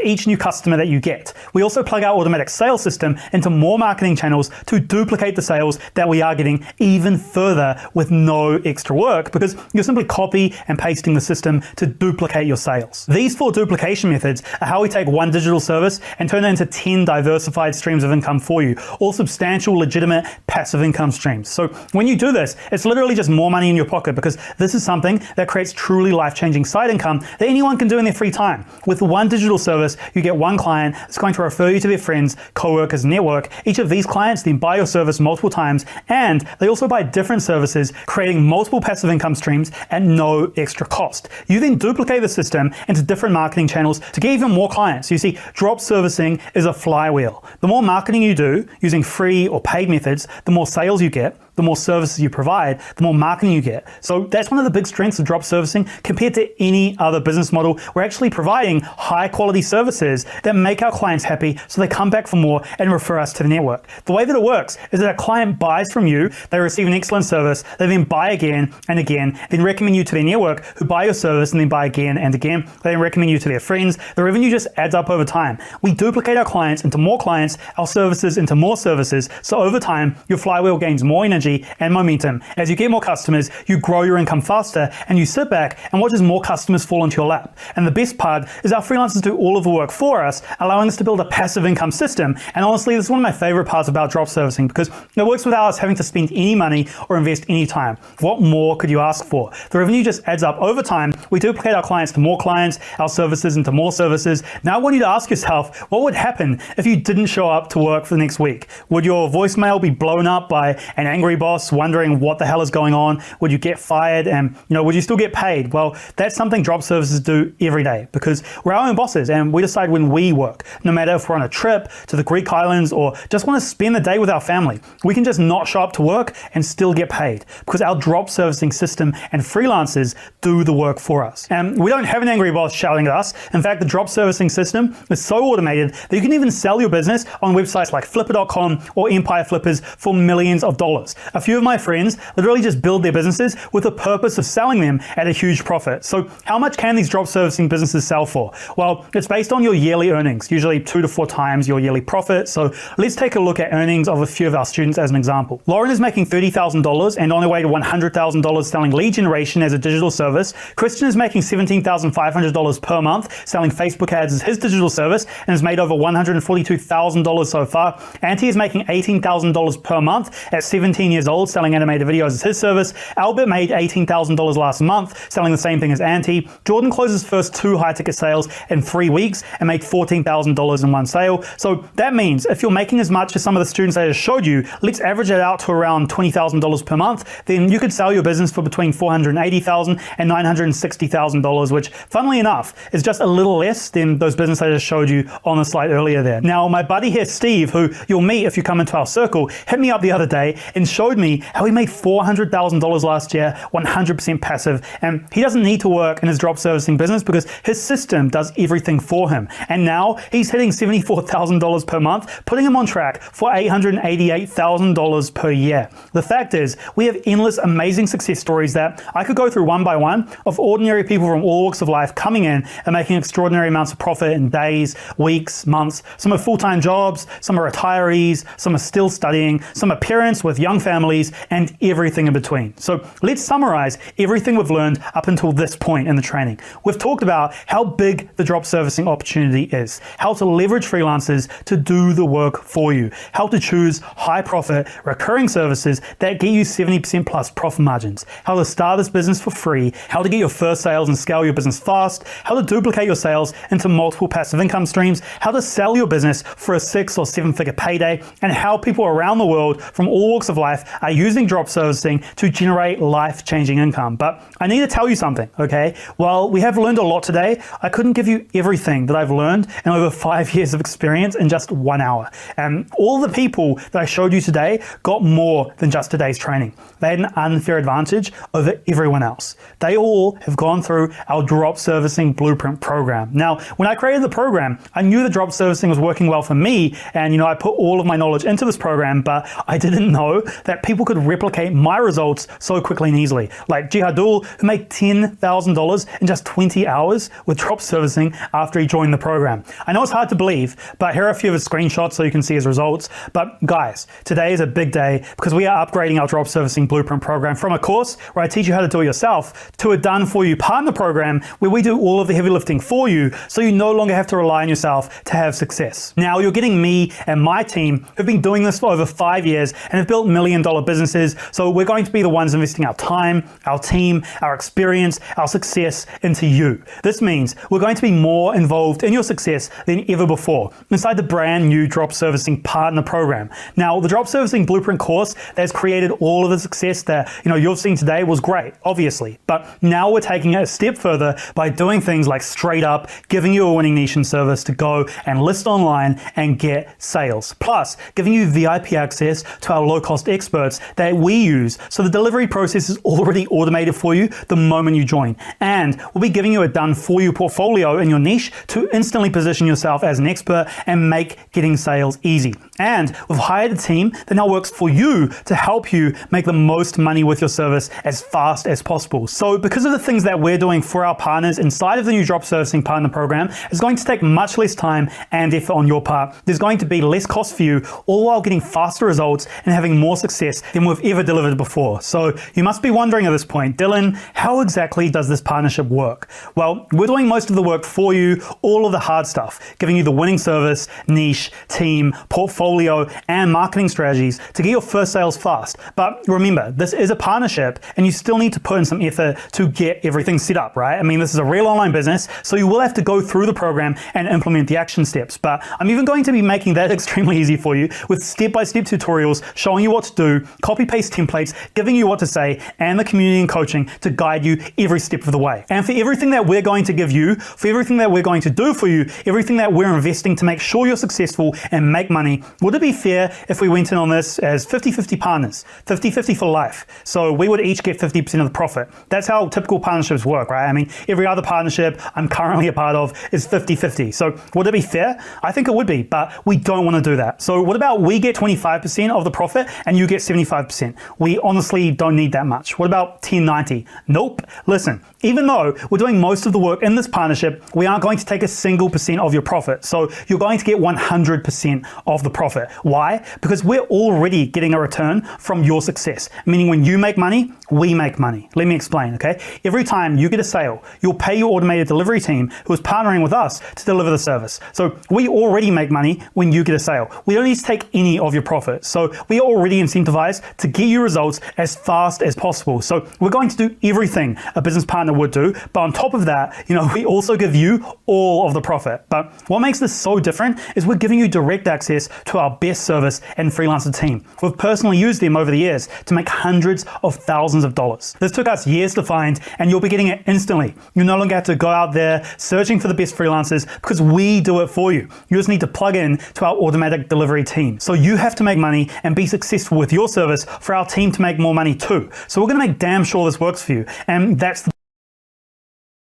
each new customer that you get. We also plug our automatic sales system into more marketing channels to duplicate the sales that we are getting even further with no extra work, because you're simply copy and pasting the system to duplicate your sales. These 4 duplication methods are how we take one digital service and turn it into 10 diversified streams of income for you, all substantial, legitimate, passive income streams. So when you do this, it's literally just more money in your pocket, because this is something that creates truly life-changing side income that anyone can do in their free time. With one digital service, you get one client that's going to refer you to their friends, co-workers, network. Each of these clients then buy your service multiple times, and they also buy different services, creating multiple passive income streams at no extra cost. You then duplicate the system into different marketing channels to get even more clients. You see, drop servicing is a flywheel. The more marketing you do using free or paid methods, the more sales you get, the more services you provide, the more marketing you get. So that's one of the big strengths of drop servicing compared to any other business model. We're actually providing high quality services that make our clients happy, so they come back for more and refer us to the network. The way that it works is that a client buys from you, they receive an excellent service, they then buy again and again, then recommend you to their network, who buy your service and then buy again and again. They then recommend you to their friends. The revenue just adds up over time. We duplicate our clients into more clients, our services into more services, so over time, your flywheel gains more energy and momentum. As you get more customers, you grow your income faster, and you sit back and watch as more customers fall into your lap. And the best part is our freelancers do all of the work for us, allowing us to build a passive income system. And honestly, this is one of my favorite parts about drop servicing, because it works without us having to spend any money or invest any time. What more could you ask for? The revenue just adds up over time. We duplicate our clients to more clients, our services into more services. Now I want you to ask yourself, what would happen if you didn't show up to work for the next week? Would your voicemail be blown up by an angry boss wondering what the hell is going on? Would you get fired? And would you still get paid? Well, that's something drop services do every day, because we're our own bosses and we decide when we work. No matter if we're on a trip to the Greek islands or just want to spend the day with our family, we can just not show up to work and still get paid, because our drop servicing system and freelancers do the work for us. And we don't have an angry boss shouting at us. In fact, the drop servicing system is so automated that you can even sell your business on websites like Flipper.com or Empire Flippers for millions of dollars. A few of my friends literally just build their businesses with the purpose of selling them at a huge profit. So how much can these drop servicing businesses sell for? Well, it's based on your yearly earnings, usually 2 to 4 times your yearly profit. So let's take a look at earnings of a few of our students as an example. Lauren is making $30,000 and on her way to $100,000 selling lead generation as a digital service. Christian is making $17,500 per month selling Facebook ads as his digital service and has made over $142,000 so far. Auntie is making $18,000 per month at 17 years old selling animated videos as his service. Albert made $18,000 last month selling the same thing as Auntie. Jordan closed his first 2 high ticket sales in 3 weeks and made $14,000 in one sale. So that means if you're making as much as some of the students I just showed you, let's average it out to around $20,000 per month, then you could sell your business for between $480,000 and $960,000, which funnily enough is just a little less than those businesses I just showed you on the slide earlier there. Now, my buddy here, Steve, who you'll meet if you come into our circle, hit me up the other day and showed me how he made $400,000 last year, 100% passive, and he doesn't need to work in his drop servicing business because his system does everything for him. And now he's hitting $74,000 per month, putting him on track for $888,000 per year. The fact is, we have endless amazing success stories that I could go through one by one of ordinary people from all walks of life coming in and making extraordinary amounts of profit in days, weeks, months. Some are full-time jobs, some are retirees, some are still studying, some are parents with young families, and everything in between. So let's summarize everything we've learned up until this point in the training. We've talked about how big the drop servicing opportunity is, how to leverage freelancers to do the work for you, how to choose high profit recurring services that get you 70% plus profit margins, how to start this business for free, how to get your first sales and scale your business fast, how to duplicate your sales into multiple passive income streams, how to sell your business for a 6 or 7 figure payday, and how people around the world from all walks of life life are using drop servicing to generate life-changing income. But I need to tell you something, okay? While we have learned a lot today, I couldn't give you everything that I've learned in over 5 years of experience in just 1 hour. And all the people that I showed you today got more than just today's training. They had an unfair advantage over everyone else. They all have gone through our drop servicing blueprint program. Now, when I created the program, I knew the drop servicing was working well for me, and I put all of my knowledge into this program, but I didn't know that people could replicate my results so quickly and easily. Like Jihadul, who made $10,000 in just 20 hours with drop servicing after he joined the program. I know it's hard to believe, but here are a few of his screenshots so you can see his results. But guys, today is a big day because we are upgrading our drop servicing blueprint program from a course where I teach you how to do it yourself to a done-for-you partner program where we do all of the heavy lifting for you so you no longer have to rely on yourself to have success. Now, you're getting me and my team who've been doing this for over 5 years and have built million-dollar businesses, so we're going to be the ones investing our time, our team, our experience, our success into you. This means we're going to be more involved in your success than ever before inside the brand new drop servicing partner program. Now, the drop servicing blueprint course that's created all of the success that you've seen today was great, obviously, but now we're taking it a step further by doing things like straight up giving you a winning niche and service to go and list online and get sales, plus giving you VIP access to our low-cost experts that we use so the delivery process is already automated for you the moment you join, and we'll be giving you a done-for-you portfolio in your niche to instantly position yourself as an expert and make getting sales easy. And we've hired a team that now works for you to help you make the most money with your service as fast as possible. So because of the things that we're doing for our partners inside of the new drop servicing partner program, it's going to take much less time and effort on your part. There's going to be less cost for you, all while getting faster results and having more success than we've ever delivered before. So you must be wondering at this point, Dylan, how exactly does this partnership work? Well, we're doing most of the work for you, all of the hard stuff, giving you the winning service, niche, team, portfolio, and marketing strategies to get your first sales fast. But remember, this is a partnership and you still need to put in some effort to get everything set up, right? I mean, this is a real online business, so you will have to go through the program and implement the action steps. But I'm even going to be making that extremely easy for you with step-by-step tutorials showing you what to do, copy-paste templates, giving you what to say, and the community and coaching to guide you every step of the way. And for everything that we're going to give you, for everything that we're going to do for you, everything that we're investing to make sure you're successful and make money, would it be fair if we went in on this as 50-50 partners, 50-50 for life? So we would each get 50% of the profit. That's how typical partnerships work, right? I mean, every other partnership I'm currently a part of is 50-50. So would it be fair? I think it would be, but we don't want to do that. So what about we get 25% of the profit and you get 75%? We honestly don't need that much. What about 10-90? Nope. Listen, even though we're doing most of the work in this partnership, we aren't going to take a single percent of your profit. So you're going to get 100% of the profit. Why? Because we're already getting a return from your success, meaning when you make money, we make money. Let me explain, okay? Every time you get a sale, you'll pay your automated delivery team who is partnering with us to deliver the service. So we already make money when you get a sale. We don't need to take any of your profit. So we are already incentivized to get you results as fast as possible. So we're going to do everything a business partner would do, but on top of that, we also give you all of the profit. But what makes this so different is we're giving you direct access to our best service and freelancer team. We've personally used them over the years to make hundreds of thousands of dollars. This took us years to find, and you'll be getting it instantly. You no longer have to go out there searching for the best freelancers because we do it for you. You just need to plug in to our automatic delivery team. So you have to make money and be successful with your service for our team to make more money too. So we're going to make damn sure this works for you. And that's the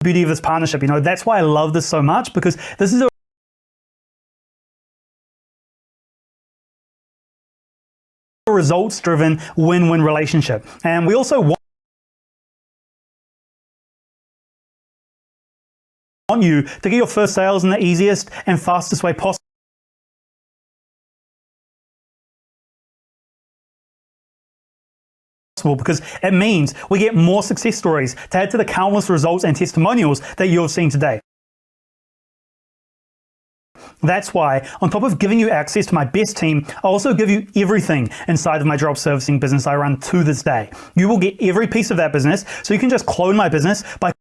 beauty of this partnership. That's why I love this so much, because this is a results-driven win-win relationship. And we also want you to get your first sales in the easiest and fastest way possible. Because it means we get more success stories to add to the countless results and testimonials that you've seen today. That's why, on top of giving you access to my best team, I also give you everything inside of my drop servicing business I run to this day. You will get every piece of that business, so you can just clone my business by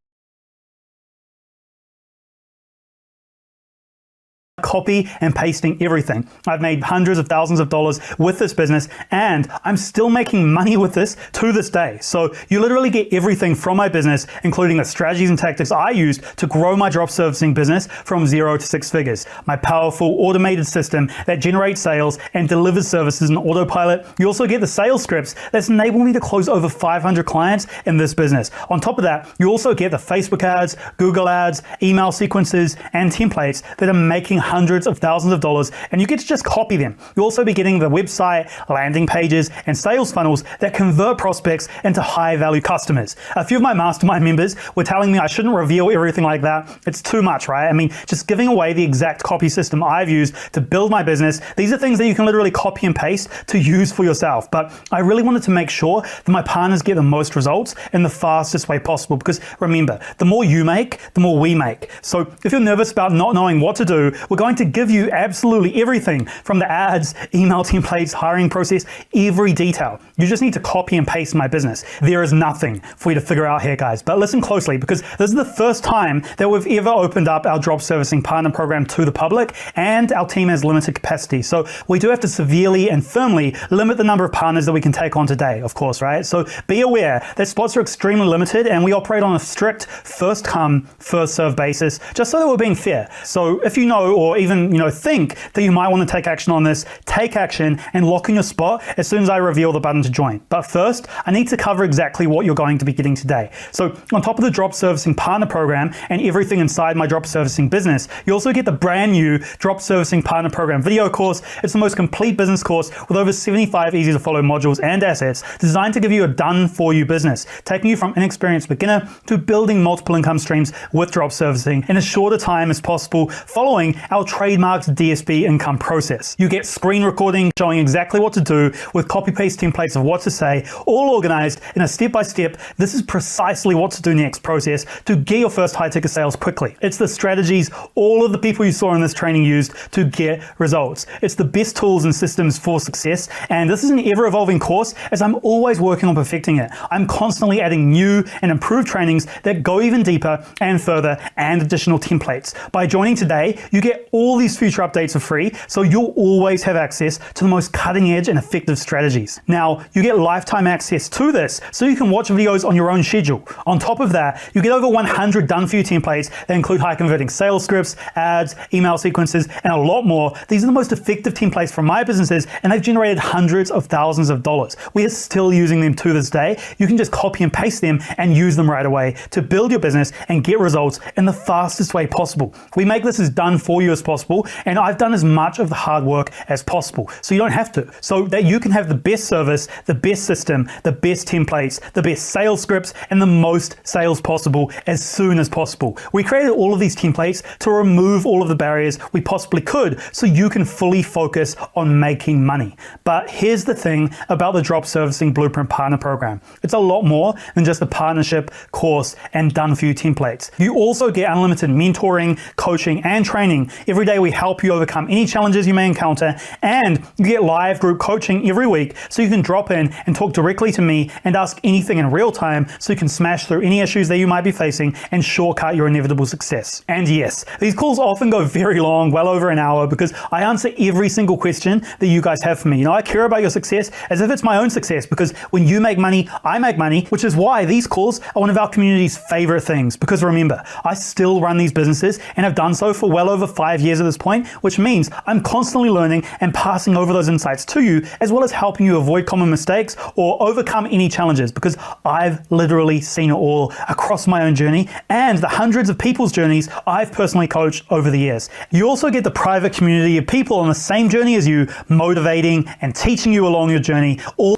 copy and pasting everything. I've made hundreds of thousands of dollars with this business, and I'm still making money with this to this day. So you literally get everything from my business, including the strategies and tactics I used to grow my drop servicing business from 0 to 6 figures. My powerful automated system that generates sales and delivers services in autopilot. You also get the sales scripts that's enabled me to close over 500 clients in this business. On top of that, you also get the Facebook ads, Google ads, email sequences, and templates that are making hundreds of thousands of dollars, and you get to just copy them. You'll also be getting the website, landing pages, and sales funnels that convert prospects into high value customers. A few of my mastermind members were telling me I shouldn't reveal everything like that. It's too much, right? I mean, just giving away the exact copy system I've used to build my business. These are things that you can literally copy and paste to use for yourself. But I really wanted to make sure that my partners get the most results in the fastest way possible, because remember, the more you make, the more we make. So if you're nervous about not knowing what to do, we're going to give you absolutely everything from the ads, email templates, hiring process, every detail. You just need to copy and paste my business. There is nothing for you to figure out here, guys. But listen closely, because this is the first time that we've ever opened up our drop servicing partner program to the public, and our team has limited capacity. So we do have to severely and firmly limit the number of partners that we can take on today, of course, right? So be aware that spots are extremely limited, and we operate on a strict first come, first serve basis, just so that we're being fair. So if you know, or even think that you might want to take action on this, take action and lock in your spot as soon as I reveal the button to join. But first, I need to cover exactly what you're going to be getting today. So on top of the drop servicing partner program and everything inside my drop servicing business, you also get the brand new drop servicing partner program video course. It's the most complete business course with over 75 easy to follow modules and assets designed to give you a done for you business, taking you from inexperienced beginner to building multiple income streams with drop servicing in as short a time as possible, following our trademarked DSP income process. You get screen recording showing exactly what to do with copy-paste templates of what to say, all organized in a step-by-step, this is precisely what to do next process to get your first high-ticket sales quickly. It's the strategies all of the people you saw in this training used to get results. It's the best tools and systems for success, and this is an ever-evolving course as I'm always working on perfecting it. I'm constantly adding new and improved trainings that go even deeper and further, and additional templates. By joining today, you get all these future updates for free, so you'll always have access to the most cutting edge and effective strategies. Now, you get lifetime access to this, so you can watch videos on your own schedule. On top of that, you get over 100 done for you templates that include high converting sales scripts, ads, email sequences, and a lot more. These are the most effective templates from my businesses, and they've generated hundreds of thousands of dollars. We are still using them to this day. You can just copy and paste them and use them right away to build your business and get results in the fastest way possible. We make this as done for you as possible, and I've done as much of the hard work as possible, so you don't have to, so that you can have the best service, the best system, the best templates, the best sales scripts, and the most sales possible as soon as possible. We created all of these templates to remove all of the barriers we possibly could, so you can fully focus on making money. But here's the thing about the Drop Servicing Blueprint Partner Program. It's a lot more than just a partnership, course, and done for you templates. You also get unlimited mentoring, coaching, and training. Every day we help you overcome any challenges you may encounter, and you get live group coaching every week, so you can drop in and talk directly to me and ask anything in real time, so you can smash through any issues that you might be facing and shortcut your inevitable success. And yes, these calls often go very long, well over an hour, because I answer every single question that you guys have for me. I care about your success as if it's my own success, because when you make money, I make money, which is why these calls are one of our community's favorite things. Because remember, I still run these businesses and have done so for well over 5 years at this point, which means I'm constantly learning and passing over those insights to you, as well as helping you avoid common mistakes or overcome any challenges, because I've literally seen it all across my own journey and the hundreds of people's journeys I've personally coached over the years. You also get the private community of people on the same journey as you, motivating and teaching you along your journey. All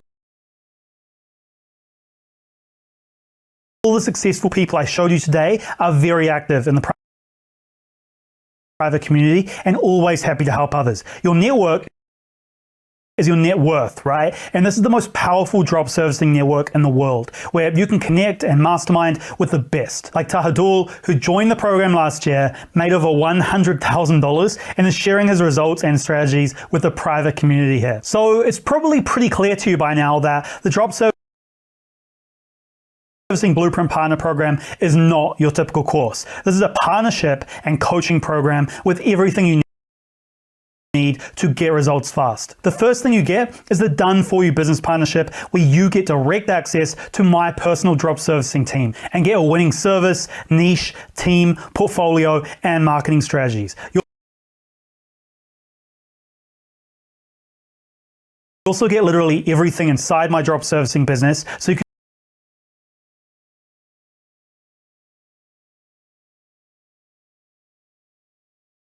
the successful people I showed you today are very active in the private community and always happy to help others. Your network is your net worth, right? And this is the most powerful drop servicing network in the world, where you can connect and mastermind with the best, like Tahadul, who joined the program last year, made over $100,000 and is sharing his results and strategies with the private community here. So it's probably pretty clear to you by now that the drop Servicing Blueprint Partner Program is not your typical course. This is a partnership and coaching program with everything you need need to get results fast. The first thing you get is the Done For You business partnership, where you get direct access to my personal drop servicing team and get a winning service, niche, team, portfolio, and marketing strategies. You also get literally everything inside my drop servicing business, so you can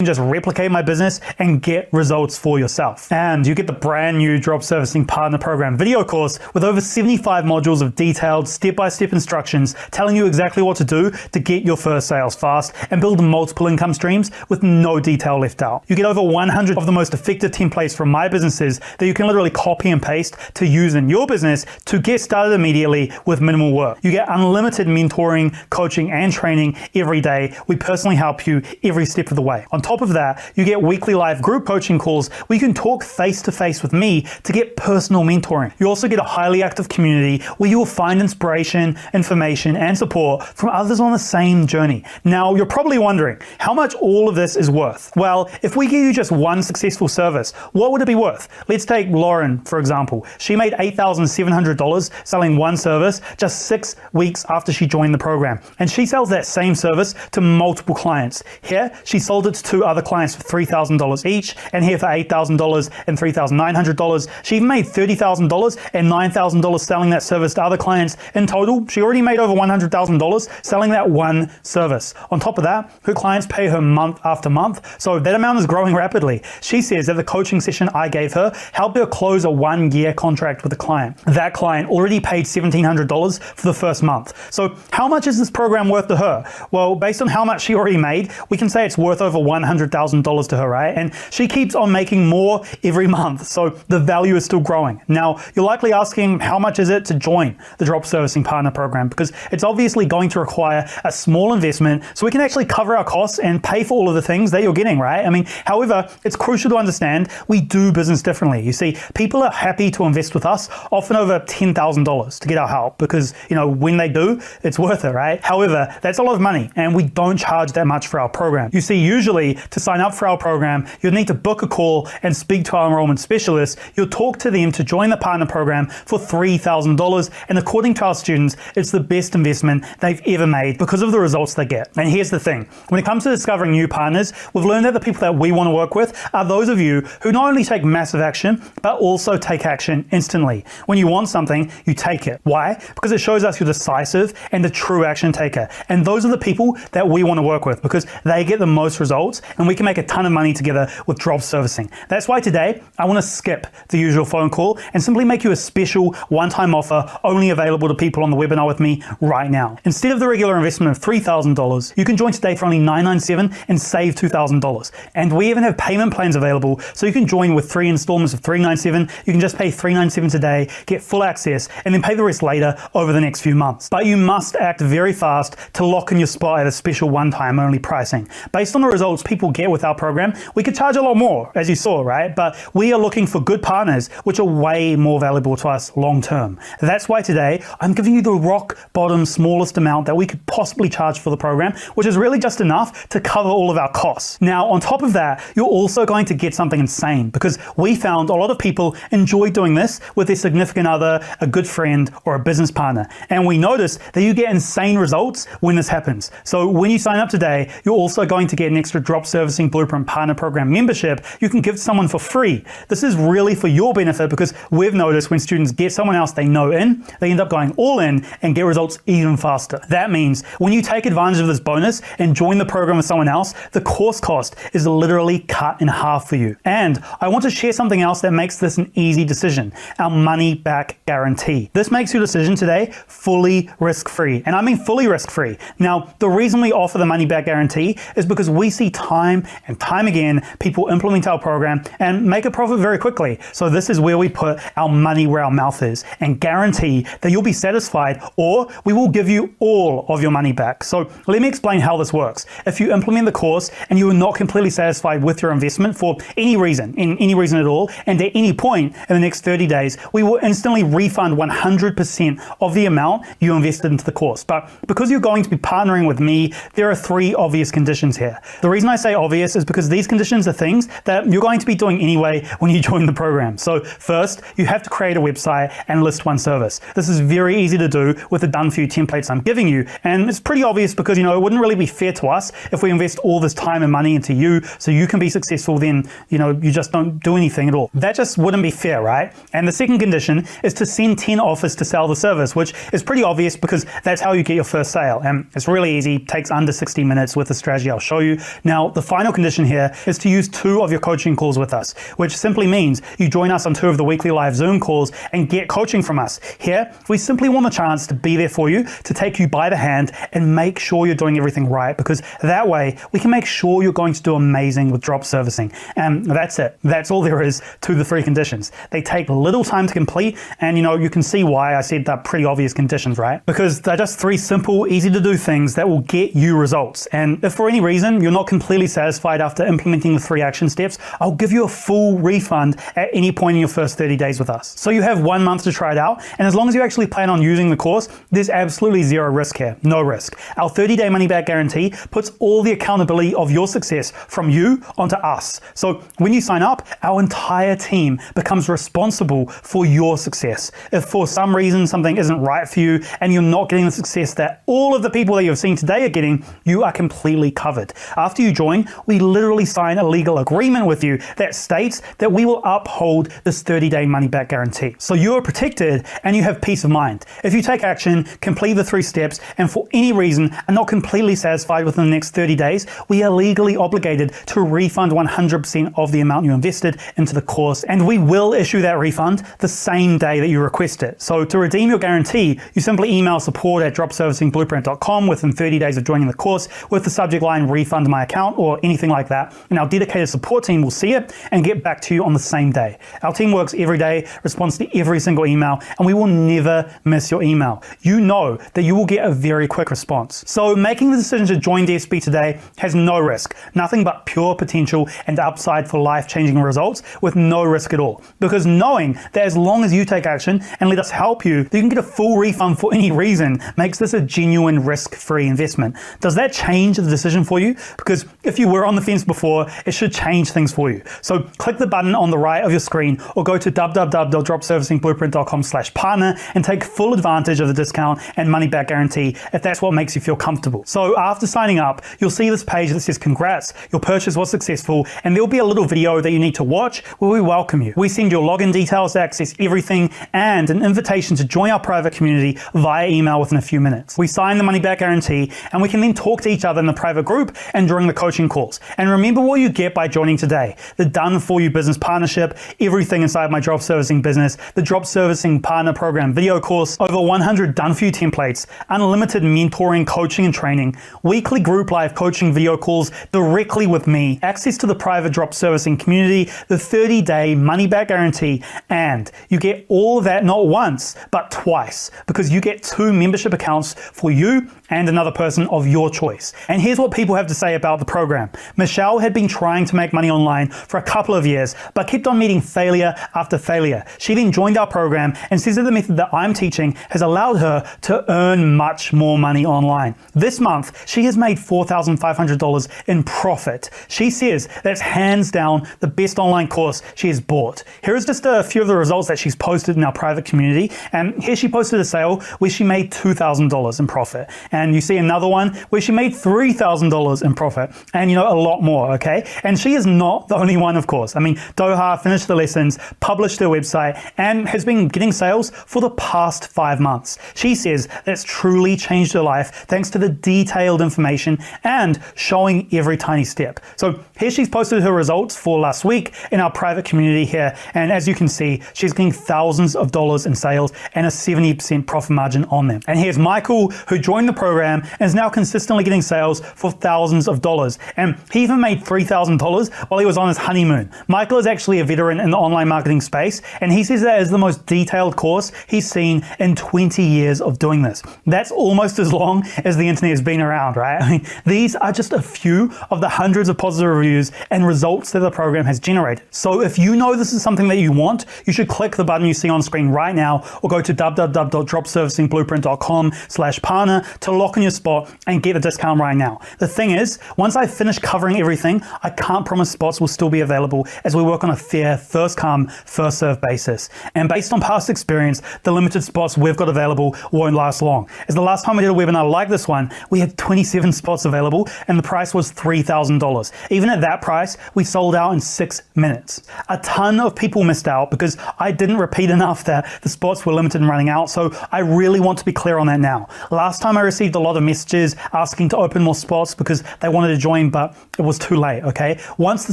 just replicate my business and get results for yourself. And you get the brand new Drop Servicing Partner Program video course with over 75 modules of detailed step-by-step instructions telling you exactly what to do to get your first sales fast and build multiple income streams with no detail left out. You get over 100 of the most effective templates from my businesses that you can literally copy and paste to use in your business to get started immediately with minimal work. You get unlimited mentoring, coaching, and training every day. We personally help you every step of the way. On top of that, you get weekly live group coaching calls where you can talk face-to-face with me to get personal mentoring. You also get a highly active community where you will find inspiration, information, and support from others on the same journey. Now, you're probably wondering how much all of this is worth. Well, if we give you just one successful service, what would it be worth? Let's take Lauren, for example. She made $8,700 selling one service just 6 weeks after she joined the program. And she sells that same service to multiple clients. Here, she sold it to 2 other clients for $3,000 each, and here for $8,000 and $3,900. She even made $30,000 and $9,000 selling that service to other clients. In total, she already made over $100,000 selling that one service. On top of that, her clients pay her month after month, so that amount is growing rapidly. She says that the coaching session I gave her helped her close a 1-year contract with a client. That client already paid $1,700 for the first month. So how much is this program worth to her? Well, based on how much she already made, we can say it's worth over $100,000 to her, right? And she keeps on making more every month, so the value is still growing. Now, you're likely asking, how much is it to join the Drop Servicing Partner Program? Because it's obviously going to require a small investment so we can actually cover our costs and pay for all of the things that you're getting, right? I mean, however, it's crucial to understand we do business differently. You see, people are happy to invest with us, often over $10,000 to get our help because, when they do, it's worth it, right? However, that's a lot of money and we don't charge that much for our program. You see, usually to sign up for our program, you'll need to book a call and speak to our enrollment specialist. You'll talk to them to join the partner program for $3,000. And according to our students, it's the best investment they've ever made because of the results they get. And here's the thing. When it comes to discovering new partners, we've learned that the people that we want to work with are those of you who not only take massive action, but also take action instantly. When you want something, you take it. Why? Because it shows us you're decisive and a true action taker. And those are the people that we want to work with because they get the most results and we can make a ton of money together with drop servicing. That's why today I want to skip the usual phone call and simply make you a special one-time offer only available to people on the webinar with me right now. Instead of the regular investment of $3,000, you can join today for only $997 and save $2,000. And we even have payment plans available, so you can join with 3 installments of $397. You can just pay $397 today, get full access, and then pay the rest later over the next few months. But you must act very fast to lock in your spot at a special one-time only pricing. Based on the results people get with our program, we could charge a lot more, as you saw, right? But we are looking for good partners, which are way more valuable to us long-term. That's why today I'm giving you the rock bottom smallest amount that we could possibly charge for the program, which is really just enough to cover all of our costs. Now, on top of that, you're also going to get something insane because we found a lot of people enjoy doing this with their significant other, a good friend, or a business partner. And we noticed that you get insane results when this happens. So when you sign up today, you're also going to get an extra Drop Servicing Blueprint Partner Program membership you can give to someone for free. This is really for your benefit because we've noticed when students get someone else they know in, they end up going all in and get results even faster. That means when you take advantage of this bonus and join the program with someone else, the course cost is literally cut in half for you. And I want to share something else that makes this an easy decision, our money back guarantee. This makes your decision today fully risk-free. And I mean fully risk-free. Now, the reason we offer the money back guarantee is because we see time and time again people implement our program and make a profit very quickly. So this is where we put our money where our mouth is and guarantee that you'll be satisfied, or we will give you all of your money back. So let me explain how this works. If you implement the course and you are not completely satisfied with your investment for any reason, in any reason at all, and at any point in the next 30 days, we will instantly refund 100% of the amount you invested into the course. But because you're going to be partnering with me, there are 3 obvious conditions here. The reason I say say obvious is because these conditions are things that you're going to be doing anyway when you join the program. So first, you have to create a website and list one service. This is very easy to do with the done for you templates I'm giving you. And it's pretty obvious because, it wouldn't really be fair to us if we invest all this time and money into you so you can be successful, then, you just don't do anything at all. That just wouldn't be fair, right? And the second condition is to send 10 offers to sell the service, which is pretty obvious because that's how you get your first sale. And it's really easy, takes under 60 minutes with the strategy I'll show you. Now, the final condition here is to use 2 of your coaching calls with us, which simply means you join us on 2 of the weekly live Zoom calls and get coaching from us. Here, we simply want the chance to be there for you, to take you by the hand and make sure you're doing everything right, because that way we can make sure you're going to do amazing with drop servicing. And that's it. That's all there is to the 3 conditions. They take little time to complete, and you can see why I said they're pretty obvious conditions, right? Because they're just 3 simple, easy to do things that will get you results. And if for any reason you're not completely satisfied after implementing the 3 action steps, I'll give you a full refund at any point in your first 30 days with us. So you have 1 month to try it out, and as long as you actually plan on using the course, there's absolutely 0 risk here, no risk. Our 30-day money-back guarantee puts all the accountability of your success from you onto us. So when you sign up, our entire team becomes responsible for your success. If for some reason something isn't right for you and you're not getting the success that all of the people that you've seen today are getting, you are completely covered. After you join, we literally sign a legal agreement with you that states that we will uphold this 30-day money-back guarantee. So you are protected and you have peace of mind. If you take action, complete the 3 steps, and for any reason are not completely satisfied within the next 30 days, we are legally obligated to refund 100% of the amount you invested into the course, and we will issue that refund the same day that you request it. So to redeem your guarantee, you simply email support@dropservicingblueprint.com within 30 days of joining the course with the subject line refund my account or anything like that, and our dedicated support team will see it and get back to you on the same day. Our team works every day, responds to every single email, and we will never miss your email. You know that you will get a very quick response. So making the decision to join DSB today has no risk, nothing but pure potential and upside for life-changing results with no risk at all. Because knowing that as long as you take action and let us help you, that you can get a full refund for any reason makes this a genuine risk-free investment. Does that change the decision for you? Because if you were on the fence before, it should change things for you. So click the button on the right of your screen or go to www.dropservicingblueprint.com/partner and take full advantage of the discount and money back guarantee if that's what makes you feel comfortable. So after signing up, you'll see this page that says congrats, your purchase was successful, and there'll be a little video that you need to watch where we welcome you. We send your login details to access everything and an invitation to join our private community via email within a few minutes. We sign the money back guarantee and we can then talk to each other in the private group and during the coaching calls. And remember what you get by joining today: the done for you business partnership, everything inside my drop servicing business, the drop servicing partner program video course, over 100 done for you templates, unlimited mentoring, coaching and training, weekly group live coaching video calls directly with me, access to the private drop servicing community, the 30-day money back guarantee, and you get all of that not once, but twice, because you get 2 membership accounts for you and another person of your choice. And here's what people have to say about the program. Michelle had been trying to make money online for a couple of years, but kept on meeting failure after failure. She then joined our program and says that the method that I'm teaching has allowed her to earn much more money online. This month, she has made $4,500 in profit. She says that's hands down the best online course she has bought. Here is just a few of the results that she's posted in our private community. And here she posted a sale where she made $2,000 in profit. And you see another one where she made $3,000 in profit, and a lot more, okay? And she is not the only one, of course. I mean, Doha finished the lessons, published her website, and has been getting sales for the past 5 months. She says that's truly changed her life thanks to the detailed information and showing every tiny step. So here she's posted her results for last week in our private community here, and as you can see, she's getting thousands of dollars in sales and a 70% profit margin on them. And here's Michael, who joined the program and is now consistently getting sales for thousands of dollars. And he even made $3,000 while he was on his honeymoon. Michael is actually a veteran in the online marketing space, and he says that is the most detailed course he's seen in 20 years of doing this. That's almost as long as the internet has been around, right? I mean, these are just a few of the hundreds of positive reviews and results that the program has generated. So if you know this is something that you want, you should click the button you see on screen right now or go to www.dropservicingblueprint.com/partner to lock in your spot and get a discount right now. The thing is, once I finish covering everything, I can't promise spots will still be available as we work on a fair first come, first serve basis. And based on past experience, the limited spots we've got available won't last long. As the last time we did a webinar like this one, we had 27 spots available and the price was $3,000. Even at that price, we sold out in 6 minutes. A ton of people missed out because I didn't repeat enough that the spots were limited and running out, so I really want to be clear on that now. Last time I received a lot of messages asking to open more spots because they wanted to join, but it was too late, okay? Once the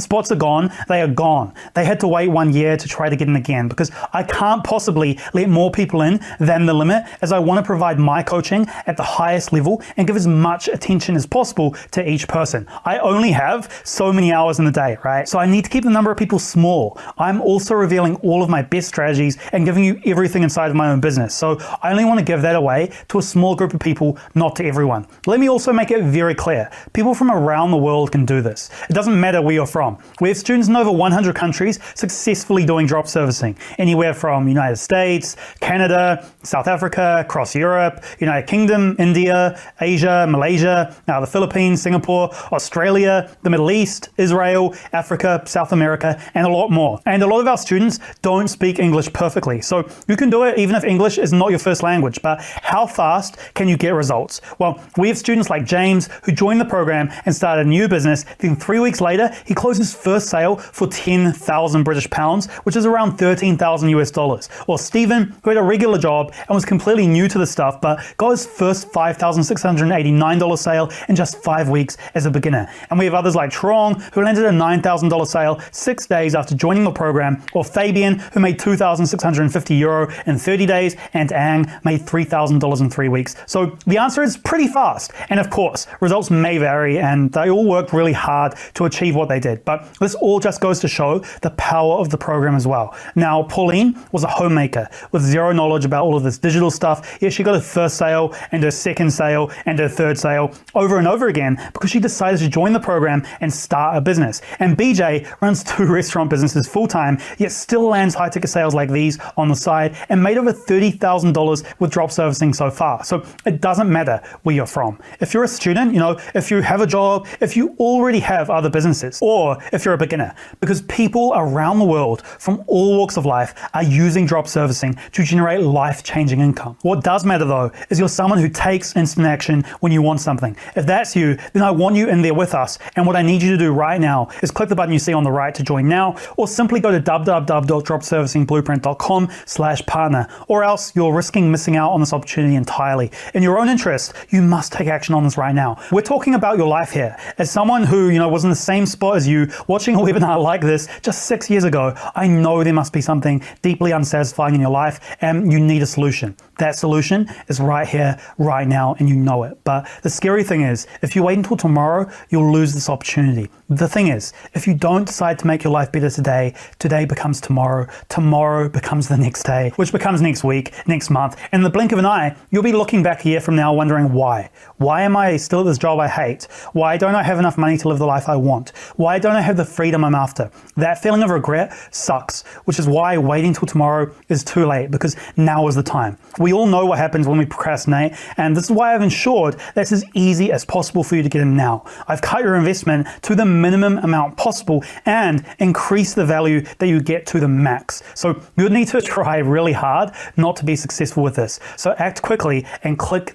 spots are gone, they are gone. They had to wait 1 year to try to get in again because I can't possibly let more people in than the limit, as I want to provide my coaching at the highest level and give as much attention as possible to each person. I only have so many hours in the day, right? So I need to keep the number of people small. I'm also revealing all of my best strategies and giving you everything inside of my own business. So I only want to give that away to a small group of people, not to everyone. Let me also make it very clear. People from around the world can do this. It doesn't matter where you're from. We have students in over 100 countries successfully doing drop servicing, anywhere from United States, Canada, South Africa, across Europe, United Kingdom, India, Asia, Malaysia, now the Philippines, Singapore, Australia, the Middle East, Israel, Africa, South America, and a lot more. And a lot of our students don't speak English perfectly, so you can do it even if English is not your first language. But how fast can you get results? Well, we have students like James who joined the program and started a new business. Then 3 weeks later, he closed his first sale for 10,000 British pounds, which is around 13,000 US dollars. Or Stephen, who had a regular job and was completely new to the stuff, but got his first $5,689 sale in just 5 weeks as a beginner. And we have others like Trong, who landed a $9,000 sale 6 days after joining the program, or Fabian, who made €2,650 in 30 days, and Ang made $3,000 in 3 weeks. So the answer is pretty fast. And of course, results may vary and they all worked really hard to achieve what they did. But this all just goes to show the power of the program as well. Now, Pauline was a homemaker with zero knowledge about all of this digital stuff, yet she got her first sale and her second sale and her third sale over and over again because she decided to join the program and start a business. And BJ runs 2 restaurant businesses full-time, yet still lands high-ticket sales like these on the side and made over $30,000 with drop servicing so far. So it doesn't matter where you're from. If you're a student, if you have a job, if you already have other businesses, or if you're a beginner, because people around the world from all walks of life are using drop servicing to generate life-changing income. What does matter though is you're someone who takes instant action when you want something. If that's you, then I want you in there with us. And what I need you to do right now is click the button you see on the right to join now, or simply go to www.dropservicingblueprint.com/partner, or else you're risking missing out on this opportunity entirely. In your own interest, you must take action on this right now. We're talking about your life here. As someone who, was in the same spot as you, watching a webinar like this just 6 years ago, I know there must be something deeply unsatisfying in your life and you need a solution. That solution is right here, right now, and you know it. But the scary thing is, if you wait until tomorrow, you'll lose this opportunity. The thing is, if you don't decide to make your life better today, today becomes tomorrow, tomorrow becomes the next day, which becomes next week, next month. In the blink of an eye, you'll be looking back a year from now wondering why. Why am I still at this job I hate? Why don't I have enough money to live the life I want? Why don't I have the freedom I'm after? That feeling of regret sucks, which is why waiting till tomorrow is too late, because now is the time. We all know what happens when we procrastinate, and this is why I've ensured that it's as easy as possible for you to get in now. I've cut your investment to the minimum amount possible and increase the value that you get to the max. So you'll need to try really hard not to be successful with this. So act quickly and click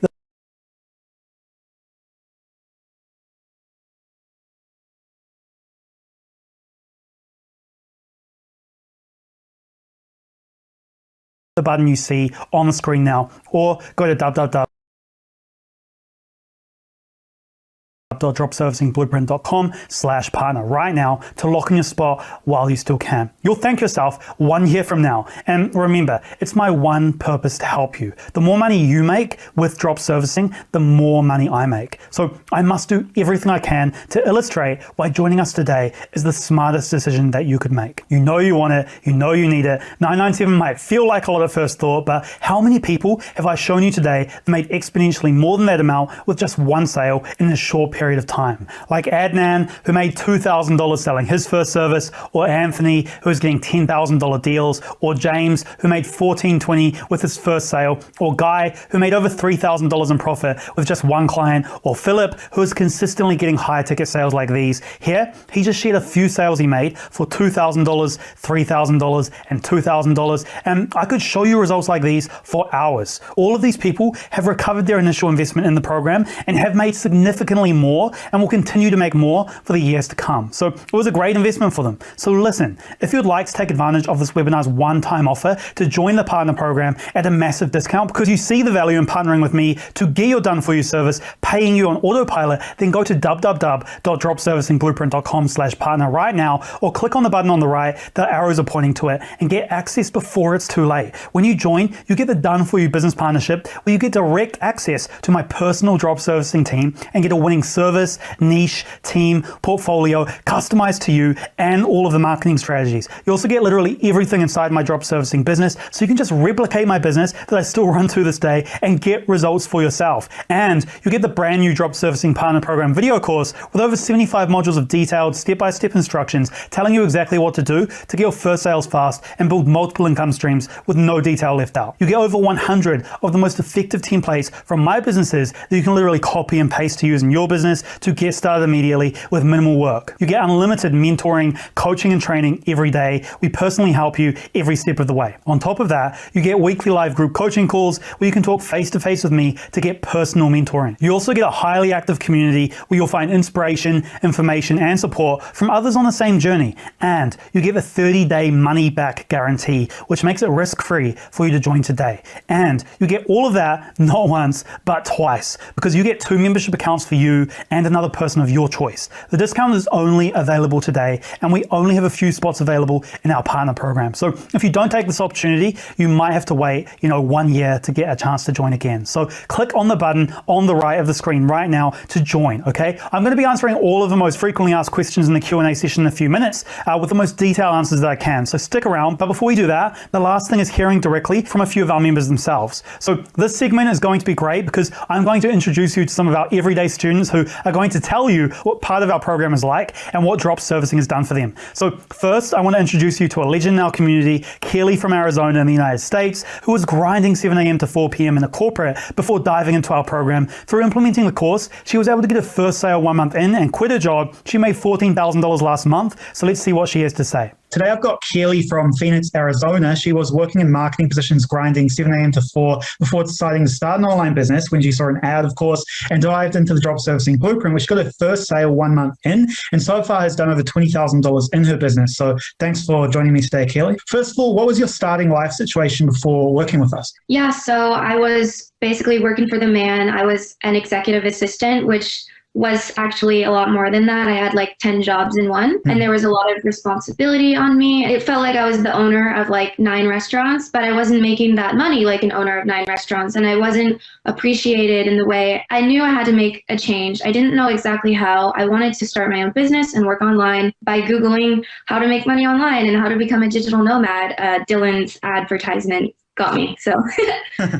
the button you see on the screen now, or go to www.dropservicingblueprint.com/partner right now to lock in your spot while you still can. You'll thank yourself 1 year from now. And remember, it's my one purpose to help you. The more money you make with drop servicing, the more money I make. So I must do everything I can to illustrate why joining us today is the smartest decision that you could make. You know you want it, you know you need it. 997 might feel like a lot at first thought, but how many people have I shown you today that made exponentially more than that amount with just one sale in a short period period of time. Like Adnan, who made $2,000 selling his first service, or Anthony, who is getting $10,000 deals, or James, who made $1,420 with his first sale, or Guy, who made over $3,000 in profit with just one client, or Philip, who is consistently getting high ticket sales like these. Here, he just shared a few sales he made for $2,000, $3,000, and $2,000, and I could show you results like these for hours. All of these people have recovered their initial investment in the program and have made significantly more and will continue to make more for the years to come. So it was a great investment for them. So listen, if you'd like to take advantage of this webinar's one-time offer to join the partner program at a massive discount because you see the value in partnering with me to get your done-for-you service paying you on autopilot, then go to www.dropservicingblueprint.com/partner right now, or click on the button on the right, the arrows are pointing to it, and get access before it's too late. When you join, you get the done-for-you business partnership where you get direct access to my personal drop servicing team and get a winning service, niche, team, portfolio, customized to you, and all of the marketing strategies. You also get literally everything inside my drop servicing business, so you can just replicate my business that I still run to this day and get results for yourself. And you get the brand new Drop Servicing Partner Program video course with over 75 modules of detailed step-by-step instructions telling you exactly what to do to get your first sales fast and build multiple income streams with no detail left out. You get over 100 of the most effective templates from my businesses that you can literally copy and paste to use in your business to get started immediately with minimal work. You get unlimited mentoring, coaching, and training every day. We personally help you every step of the way. On top of that, you get weekly live group coaching calls where you can talk face-to-face with me to get personal mentoring. You also get a highly active community where you'll find inspiration, information, and support from others on the same journey. And you get a 30-day money-back guarantee, which makes it risk-free for you to join today. And you get all of that not once, but twice, because you get 2 membership accounts for you and another person of your choice. The discount is only available today, and we only have a few spots available in our partner program. So if you don't take this opportunity, you might have to wait, 1 year to get a chance to join again. So click on the button on the right of the screen right now to join, okay? I'm going to be answering all of the most frequently asked questions in the Q&A session in a few minutes with the most detailed answers that I can. So stick around. But before we do that, the last thing is hearing directly from a few of our members themselves. So this segment is going to be great because I'm going to introduce you to some of our everyday students who are going to tell you what part of our program is like and what drop servicing has done for them. So first, I want to introduce you to a legend in our community, Kelly from Arizona in the United States, who was grinding 7 a.m. to 4 p.m. in a corporate before diving into our program. Through implementing the course, she was able to get her first sale 1 month in and quit her job. She made $14,000 last month. So let's see what she has to say. Today I've got Kelly from Phoenix, Arizona. She was working in marketing positions, grinding 7 a.m. to 4 before deciding to start an online business when she saw an ad, of course, and dived into the Drop Servicing Blueprint, which got her first sale 1 month in, and so far has done over $20,000 in her business. So thanks for joining me today, Kelly. First of all, what was your starting life situation before working with us? Yeah, so I was basically working for the man. I was an executive assistant, which was actually a lot more than that. I had like 10 jobs in one, and there was a lot of responsibility on me. It felt like I was the owner of like 9 restaurants, but I wasn't making that money like an owner of 9 restaurants, and I wasn't appreciated in the way. I knew I had to make a change. I didn't know exactly how. I wanted to start my own business and work online by Googling how to make money online and how to become a digital nomad. Dylan's advertisement got me. So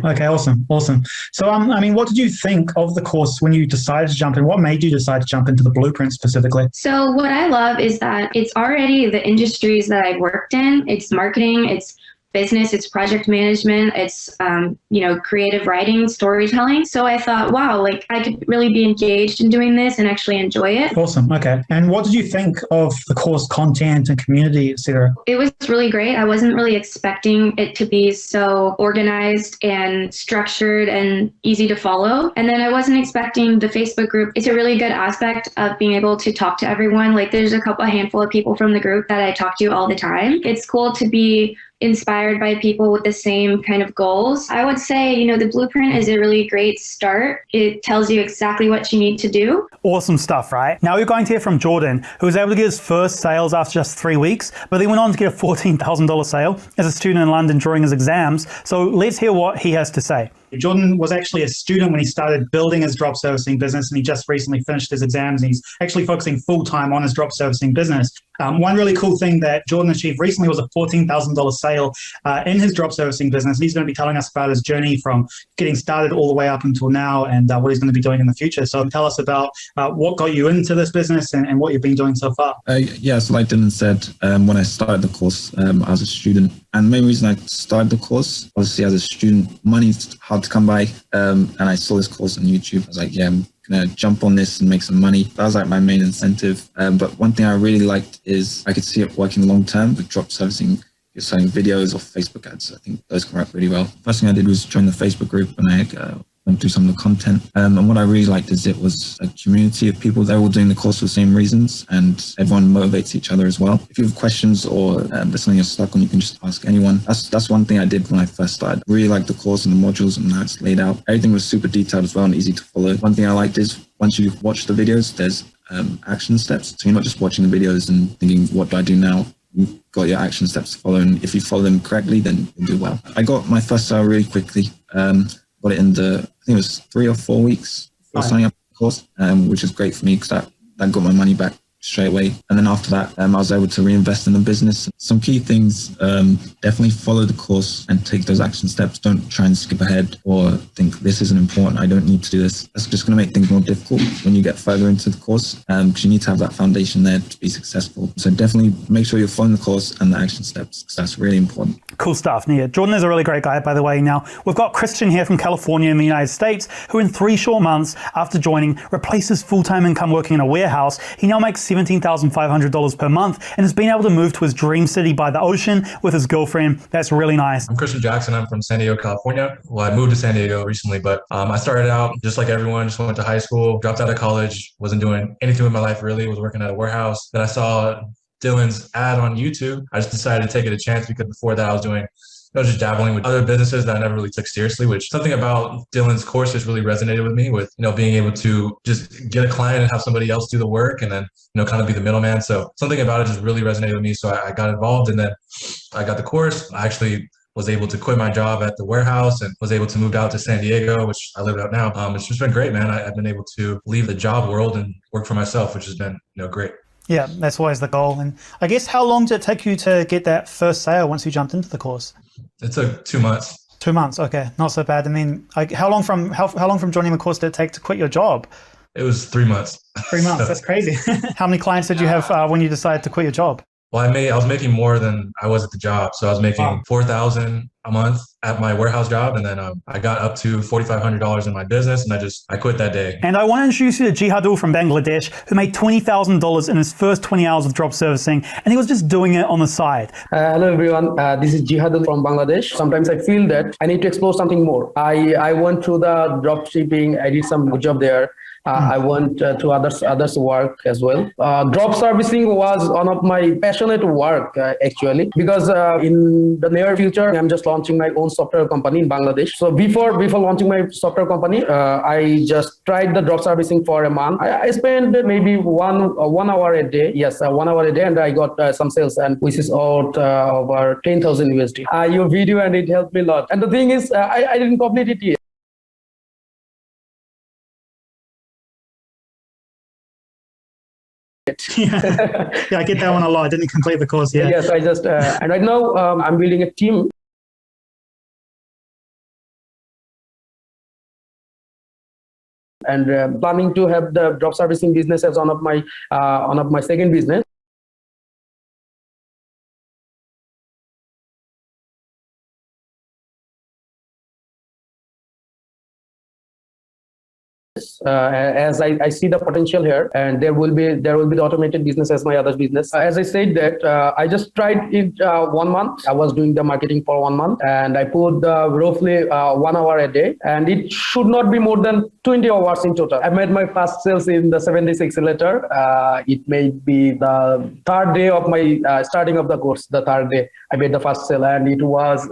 okay, awesome. So what did you think of the course when you decided to jump in? What made you decide to jump into the Blueprint specifically? So what I love is that it's already the industries that I've worked in. It's marketing, it's business, it's project management, it's creative writing, storytelling. So I thought, wow, like I could really be engaged in doing this and actually enjoy it. Awesome. Okay. And what did you think of the course content and community, etc.? It was really great. I wasn't really expecting it to be so organized and structured and easy to follow. And then I wasn't expecting the Facebook group. It's a really good aspect of being able to talk to everyone. Like there's a handful of people from the group that I talk to all the time. It's cool to be inspired by people with the same kind of goals. I would say, the Blueprint is a really great start. It tells you exactly what you need to do. Awesome stuff, right? Now you're going to hear from Jordan, who was able to get his first sales after just 3 weeks, but then went on to get a $14,000 sale as a student in London during his exams. So let's hear what he has to say. Jordan was actually a student when he started building his drop servicing business, and he just recently finished his exams, and he's actually focusing full-time on his drop servicing business. One really cool thing that Jordan achieved recently was a $14,000 sale in his drop servicing business. He's going to be telling us about his journey from getting started all the way up until now, and what he's going to be doing in the future. So tell us about what got you into this business and what you've been doing so far. Yeah, so like Dylan said, when I started the course, I was a student. And the main reason I started the course, obviously as a student, money's hard to come by. And I saw this course on YouTube. I was like, yeah, I'm going to jump on this and make some money. That was like my main incentive. But one thing I really liked is I could see it working long term with drop servicing. You're selling videos or Facebook ads. I think those can work really well. First thing I did was join the Facebook group, and I went through some of the content. And what I really liked is it was a community of people. They're all doing the course for the same reasons, and everyone motivates each other as well. If you have questions or there's something you're stuck on, you can just ask anyone. That's one thing I did when I first started. I really liked the course and the modules and how it's laid out. Everything was super detailed as well and easy to follow. One thing I liked is once you've watched the videos, there's action steps. So you're not just watching the videos and thinking, what do I do now? You've got your action steps to follow, and if you follow them correctly, then you'll do well. I got my first sale really quickly. Got it in I think it was 3 or 4 weeks before signing up for the course, which is great for me because that got my money back straight away. And then after that, I was able to reinvest in the business. Some key things, definitely follow the course and take those action steps. Don't try and skip ahead or think this isn't important, I don't need to do this. That's just going to make things more difficult when you get further into the course, because you need to have that foundation there to be successful. So definitely make sure you're following the course and the action steps, because that's really important. Cool stuff, Nia. Jordan is a really great guy, by the way. Now, we've got Christian here from California in the United States, who in 3 short months after joining replaced his full-time income working in a warehouse. He now makes $17,500 per month and has been able to move to his dream city by the ocean with his girlfriend. That's really nice. I'm Christian Jackson. I'm from San Diego, California. Well, I moved to San Diego recently, but I started out just like everyone, just went to high school, dropped out of college, wasn't doing anything with my life really, was working at a warehouse. Then I saw Dylan's ad on YouTube. I just decided to take it a chance because before that I was just dabbling with other businesses that I never really took seriously, which something about Dylan's course just really resonated with me with, being able to just get a client and have somebody else do the work and then, kind of be the middleman. So something about it just really resonated with me. So I got involved, and then I got the course. I actually was able to quit my job at the warehouse and was able to move out to San Diego, which I live out now. It's just been great, man. I've been able to leave the job world and work for myself, which has been, great. Yeah, that's always the goal. And I guess how long did it take you to get that first sale once you jumped into the course? It took 2 months. 2 months, okay, not so bad. And then how long from joining the course did it take to quit your job? It was 3 months. 3 months, that's crazy. How many clients did you have when you decided to quit your job? Well, I was making more than I was at the job. So I was making $4,000 a month at my warehouse job. And then I got up to $4,500 in my business, and I quit that day. And I want to introduce you to Jihadul from Bangladesh, who made $20,000 in his first 20 hours of drop servicing. And he was just doing it on the side. Hello, everyone. This is Jihadul from Bangladesh. Sometimes I feel that I need to explore something more. I went through the drop shipping. I did some good job there. I went to others work as well. Drop servicing was one of my passionate work actually, because in the near future I'm just launching my own software company in Bangladesh. So before launching my software company, I just tried the drop servicing for a month. I spent maybe one hour a day. Yes, 1 hour a day, and I got some sales, and which is out over 10,000 USD. Your video, and it helped me a lot. And the thing is, I didn't complete it yet. Yeah, I get that one a lot. I didn't complete the course yet. Yes, I just and right now I'm building a team. And planning to have the drop servicing business as one of my second business. As I see the potential here, and there will be the automated business as my other business. As I said that I just tried it 1 month. I was doing the marketing for 1 month, and I put roughly 1 hour a day, and it should not be more than 20 hours in total. I made my first sales in the 76 later. It may be the 3rd day of my starting of the course. The 3rd day I made the first sale, and it was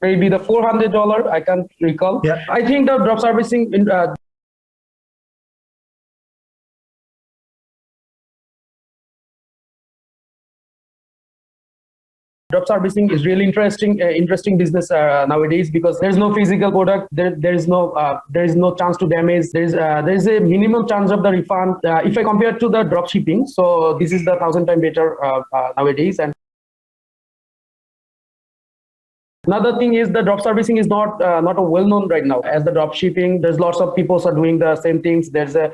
maybe the $400. I can't recall. Yeah. I think the drop servicing in Drop servicing is really interesting business nowadays because there's no physical product. There is no chance to damage. There is a minimum chance of the refund. If I compare to the drop shipping, so this is the 1,000 times better nowadays. And another thing is the drop servicing is not a well-known right now. As the drop shipping, there's lots of people are doing the same things. There's a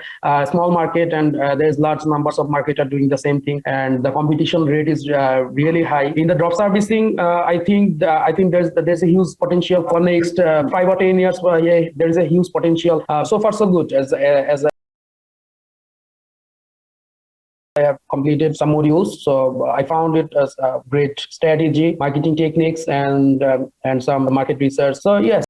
small market and there's large numbers of market are doing the same thing, and the competition rate is really high. In the drop servicing, I think there's a huge potential for next 5 or 10 years. There is a huge potential. So far, so good. As I have completed some modules, so I found it as a great strategy, marketing techniques, and some market research. So yes.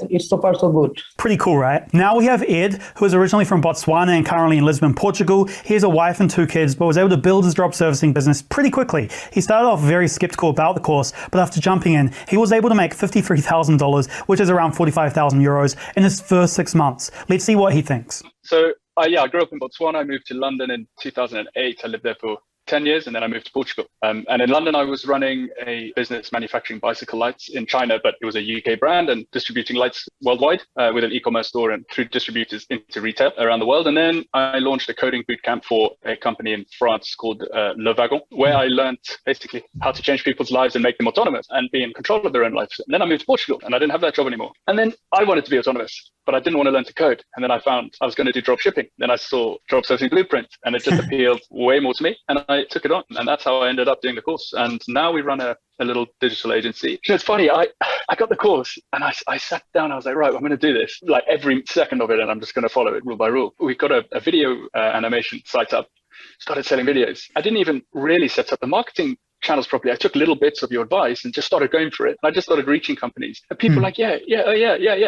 It's so far so good. Pretty cool, right? Now we have Ed, who is originally from Botswana and currently in Lisbon, Portugal. He has a wife and 2 kids, but was able to build his drop servicing business pretty quickly. He started off very skeptical about the course, but after jumping in, he was able to make $53,000, which is around 45,000 euros in his first 6 months. Let's see what he thinks. So, I grew up in Botswana. I moved to London in 2008. I lived there for 10 years, and then I moved to Portugal. And in London, I was running a business manufacturing bicycle lights in China, but it was a UK brand and distributing lights worldwide with an e-commerce store and through distributors into retail around the world. And then I launched a coding bootcamp for a company in France called Le Wagon, where I learned basically how to change people's lives and make them autonomous and be in control of their own lives. And then I moved to Portugal and I didn't have that job anymore. And then I wanted to be autonomous, but I didn't want to learn to code. And then I found I was going to do drop shipping. Then I saw Drop Servicing Blueprint and it just appealed way more to me. And I took it on. And that's how I ended up doing the course. And now we run a little digital agency. You know, it's funny. I got the course and I sat down. I was like, right, I'm going to do this like every second of it. And I'm just going to follow it rule by rule. We've got a video animation site up, started selling videos. I didn't even really set up the marketing channels properly. I took little bits of your advice and just started going for it. And I just started reaching companies. And people were like, yeah.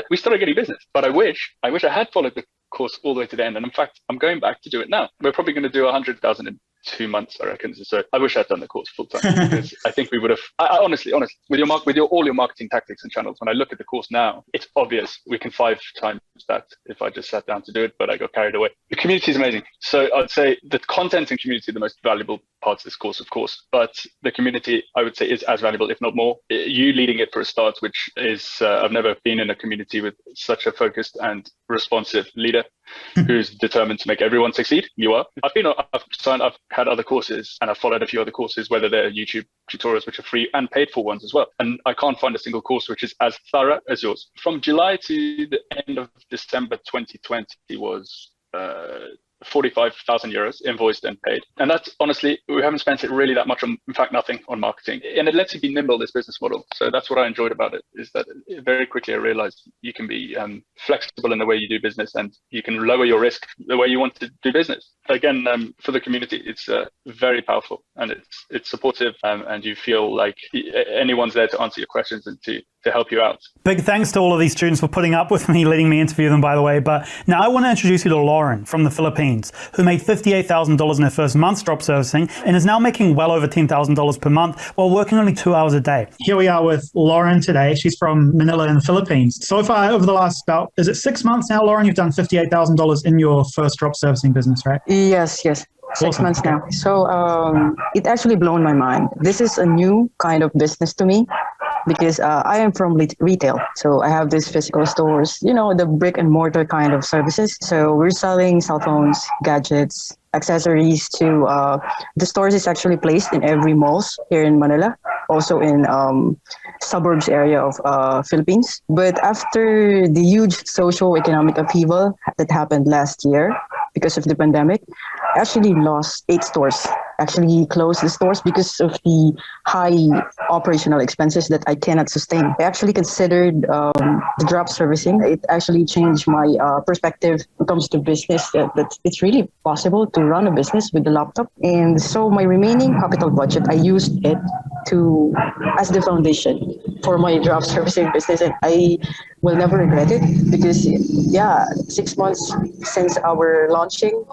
We started getting business. But I wish I had followed the course all the way to the end. And in fact, I'm going back to do it now. We're probably going to do 100,000 in 2 months, I reckon. So I wish I'd done the course full time because I think we would have. Honestly, with all your marketing tactics and channels, when I look at the course now, it's obvious we can 5 times that if I just sat down to do it, but I got carried away. The community is amazing. So I'd say the content and community are the most valuable parts of this course, of course, but the community, I would say, is as valuable, if not more. You leading it for a start, which is, I've never been in a community with such a focused and responsive leader who's determined to make everyone succeed. You are. I've had other courses and I've followed a few other courses, whether they're YouTube tutorials, which are free, and paid for ones as well. And I can't find a single course which is as thorough as yours. From July to the end of December 2020 was 45,000 euros invoiced and paid. And that's honestly, we haven't spent it really that much on, in fact, nothing on marketing. And it lets you be nimble, this business model. So that's what I enjoyed about it, is that very quickly I realized you can be flexible in the way you do business and you can lower your risk the way you want to do business. Again, for the community, it's very powerful and it's supportive and you feel like anyone's there to answer your questions and to help you out. Big thanks to all of these students for putting up with me, letting me interview them, by the way. But now I want to introduce you to Lauren from the Philippines, who made $58,000 in her first month's drop servicing and is now making well over $10,000 per month while working only 2 hours a day. Here we are with Lauren today. She's from Manila in the Philippines. So far, over the last is it 6 months now, Lauren, you've done $58,000 in your first drop servicing business, right? Yes. 6 months now. So it actually blown my mind. This is a new kind of business to me because I am from retail. So I have these physical stores, the brick and mortar kind of services. So we're selling cell phones, gadgets, accessories to the stores is actually placed in every malls here in Manila, also in suburbs area of Philippines. But after the huge socio-economic upheaval that happened last year because of the pandemic, I actually lost 8 stores. Actually closed the stores because of the high operational expenses that I cannot sustain. I actually considered the drop servicing. It actually changed my perspective when it comes to business, that it's really possible to run a business with a laptop. And so my remaining capital budget, I used it as the foundation for my drop servicing business. And I will never regret it because 6 months since our launching,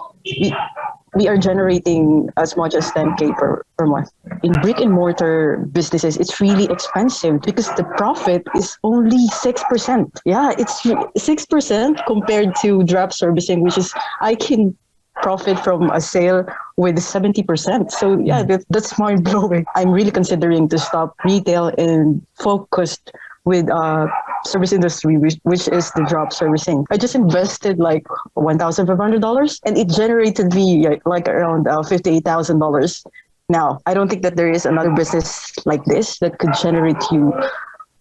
we are generating as much as 10K per month. In brick and mortar businesses, it's really expensive because the profit is only 6%. Yeah, it's 6% compared to drop servicing, which is I can profit from a sale with 70%. So yeah, that's mind blowing. I'm really considering to stop retail and focused with service industry, which is the drop servicing. I just invested like $1,500 and it generated me like around $58,000. Now, I don't think that there is another business like this that could generate you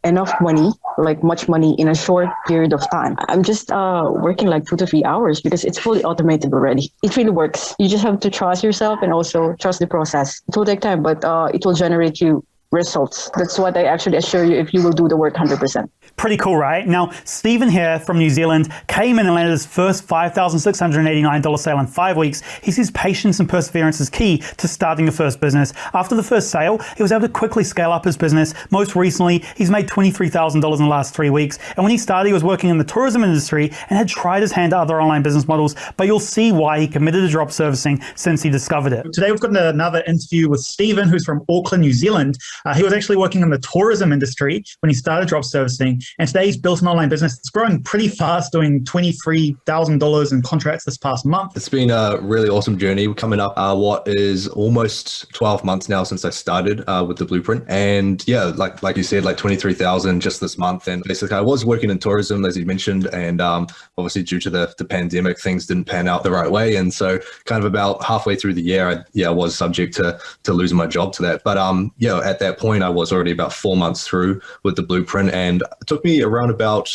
enough money, like much money in a short period of time. I'm just working like 2 to 3 hours because it's fully automated already. It really works. You just have to trust yourself and also trust the process. It will take time, but it will generate you results. That's what I actually assure you if you will do the work 100%. Pretty cool, right? Now, Stephen here from New Zealand came in and landed his first $5,689 sale in 5 weeks. He says patience and perseverance is key to starting a first business. After the first sale, he was able to quickly scale up his business. Most recently, he's made $23,000 in the last 3 weeks. And when he started, he was working in the tourism industry and had tried his hand at other online business models, but you'll see why he committed to drop servicing since he discovered it. Today, we've got another interview with Stephen, who's from Auckland, New Zealand. He was actually working in the tourism industry when he started drop servicing. And today he's built an online business that's growing pretty fast, doing $23,000 in contracts this past month. It's been a really awesome journey. We're coming up what is almost 12 months now since I started with the Blueprint. And yeah, like you said, like 23,000 just this month. And basically I was working in tourism, as you mentioned, and obviously due to the pandemic, things didn't pan out the right way. And so kind of about halfway through the year, I was subject to losing my job to that. But at that point, I was already about 4 months through with the Blueprint, and it took me around about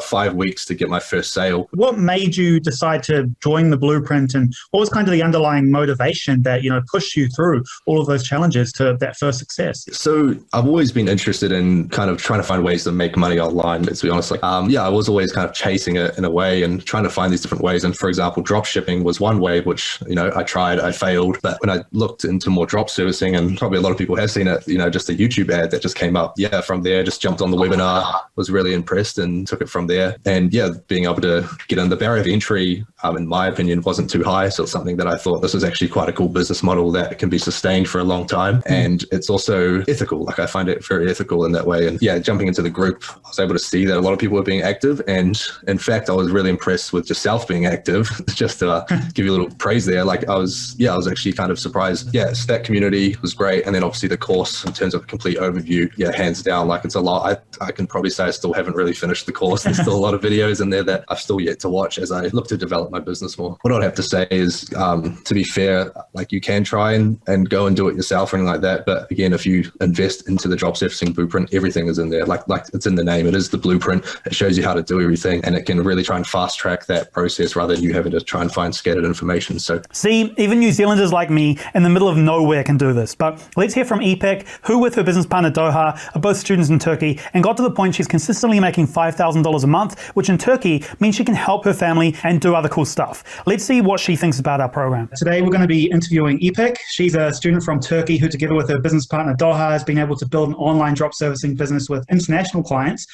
5 weeks to get my first sale. What made you decide to join the Blueprint, and what was kind of the underlying motivation that pushed you through all of those challenges to that first success? So I've always been interested in kind of trying to find ways to make money online. Let's be honest, I was always kind of chasing it in a way and trying to find these different ways. And for example, drop shipping was one way, which I tried, I failed. But when I looked into more drop servicing, and probably a lot of people have seen it, just a YouTube ad that just came up. Yeah, from there, just jumped on the webinar, was really impressed and took it from there. And yeah, being able to get in, the barrier of entry, in my opinion, wasn't too high. So it's something that I thought this is actually quite a cool business model that can be sustained for a long time. And it's also ethical. Like I find it very ethical in that way. And yeah, jumping into the group, I was able to see that a lot of people were being active. And in fact, I was really impressed with yourself being active. Just to give you a little praise there. I was actually kind of surprised. Yes, that community was great. And then obviously the course in terms of a complete overview, yeah, hands down, it's a lot. I can probably say I still haven't really finished the course. There's still a lot of videos in there that I've still yet to watch as I look to develop my business more. What I'd have to say is, to be fair, you can try and go and do it yourself or anything like that. But again, if you invest into the drop servicing Blueprint, everything is in there. Like it's in the name. It is the Blueprint. It shows you how to do everything, and it can really try and fast track that process rather than you having to try and find scattered information. So see, even New Zealanders like me in the middle of nowhere can do this. But let's hear from Ipek, who with her business partner Doha are both students in Turkey and got to the point she's consistently making $5,000 a month, which in Turkey means she can help her family and do other cool stuff. Let's see what she thinks about our program. Today we're going to be interviewing Ipek. She's a student from Turkey who, together with her business partner Doha, has been able to build an online drop servicing business with international clients.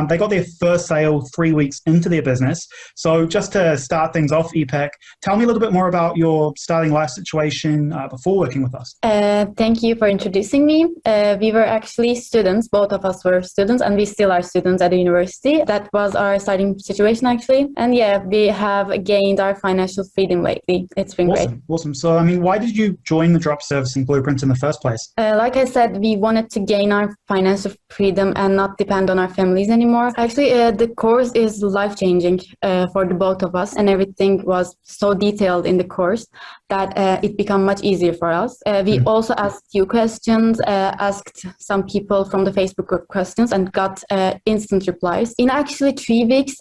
They got their first sale 3 weeks into their business. So just to start things off, Ipek, tell me a little bit more about your starting life situation before working with us. Thank you for introducing me. We were actually students. Both of us were students, and we still are students at the university. That was our starting situation, actually. And yeah, we have gained our financial freedom lately. It's been great. Awesome. So, why did you join the drop servicing Blueprint in the first place? Like I said, we wanted to gain our financial freedom and not depend on our families anymore. Actually, the course is life-changing for the both of us, and everything was so detailed in the course that it became much easier for us. We also asked you questions, asked some people from the Facebook group questions, and got instant replies. In actually 3 weeks,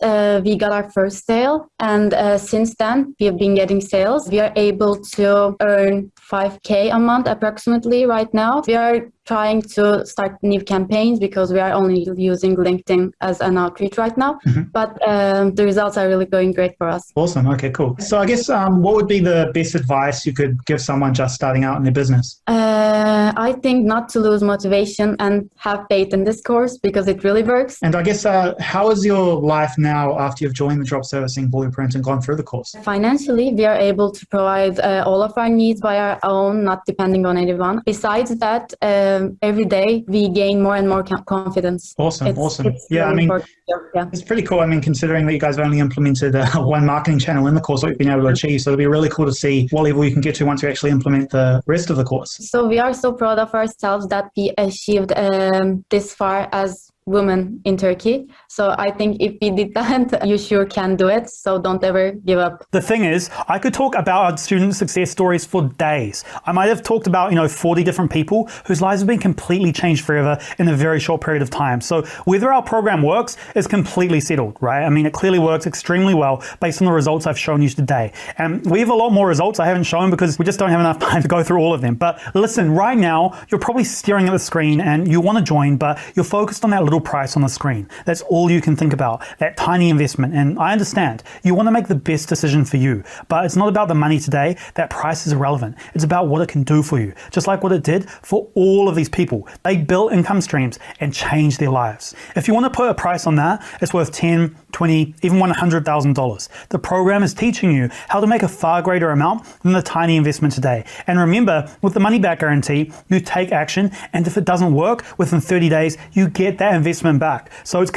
we got our first sale, and since then we have been getting sales. We are able to earn 5K a month approximately right now. We are trying to start new campaigns because we are only using LinkedIn as an outreach right now. But the results are really going great for us. Awesome. Okay, cool. So I guess what would be the best advice you could give someone just starting out in their business? I think not to lose motivation and have faith in this course because it really works. And I guess how is your life now after you've joined the Drop Servicing Blueprint and gone through the course? Financially, we are able to provide all of our needs by our own, not depending on anyone. Besides that, every day we gain more and more confidence. Awesome. It's Yeah, really I mean, important. Yeah. it's pretty cool. I mean, considering that you guys have only implemented one marketing channel in the course, what you've been able to achieve. So it'll be really cool to see what level you can get to once you actually implement the rest of the course. So we are so proud of ourselves that we achieved this far as women in Turkey. So I think if we did that, you sure can do it. So don't ever give up. The thing is, I could talk about our student success stories for days. I might have talked about, 40 different people whose lives have been completely changed forever in a very short period of time. So whether our program works is completely settled, right? I mean, it clearly works extremely well based on the results I've shown you today. And we have a lot more results I haven't shown because we just don't have enough time to go through all of them. But listen, right now, you're probably staring at the screen and you want to join, but you're focused on that little price on the screen. That's all you can think about, that tiny investment. And I understand you want to make the best decision for you, but it's not about the money today. That price is irrelevant. It's about what it can do for you, just like what it did for all of these people. They built income streams and changed their lives. If you want to put a price on that, it's worth $10, $20, even $100,000. The program is teaching you how to make a far greater amount than the tiny investment today. And remember, with the money back guarantee, you take action, and if it doesn't work within 30 days, you get that investment back. So it's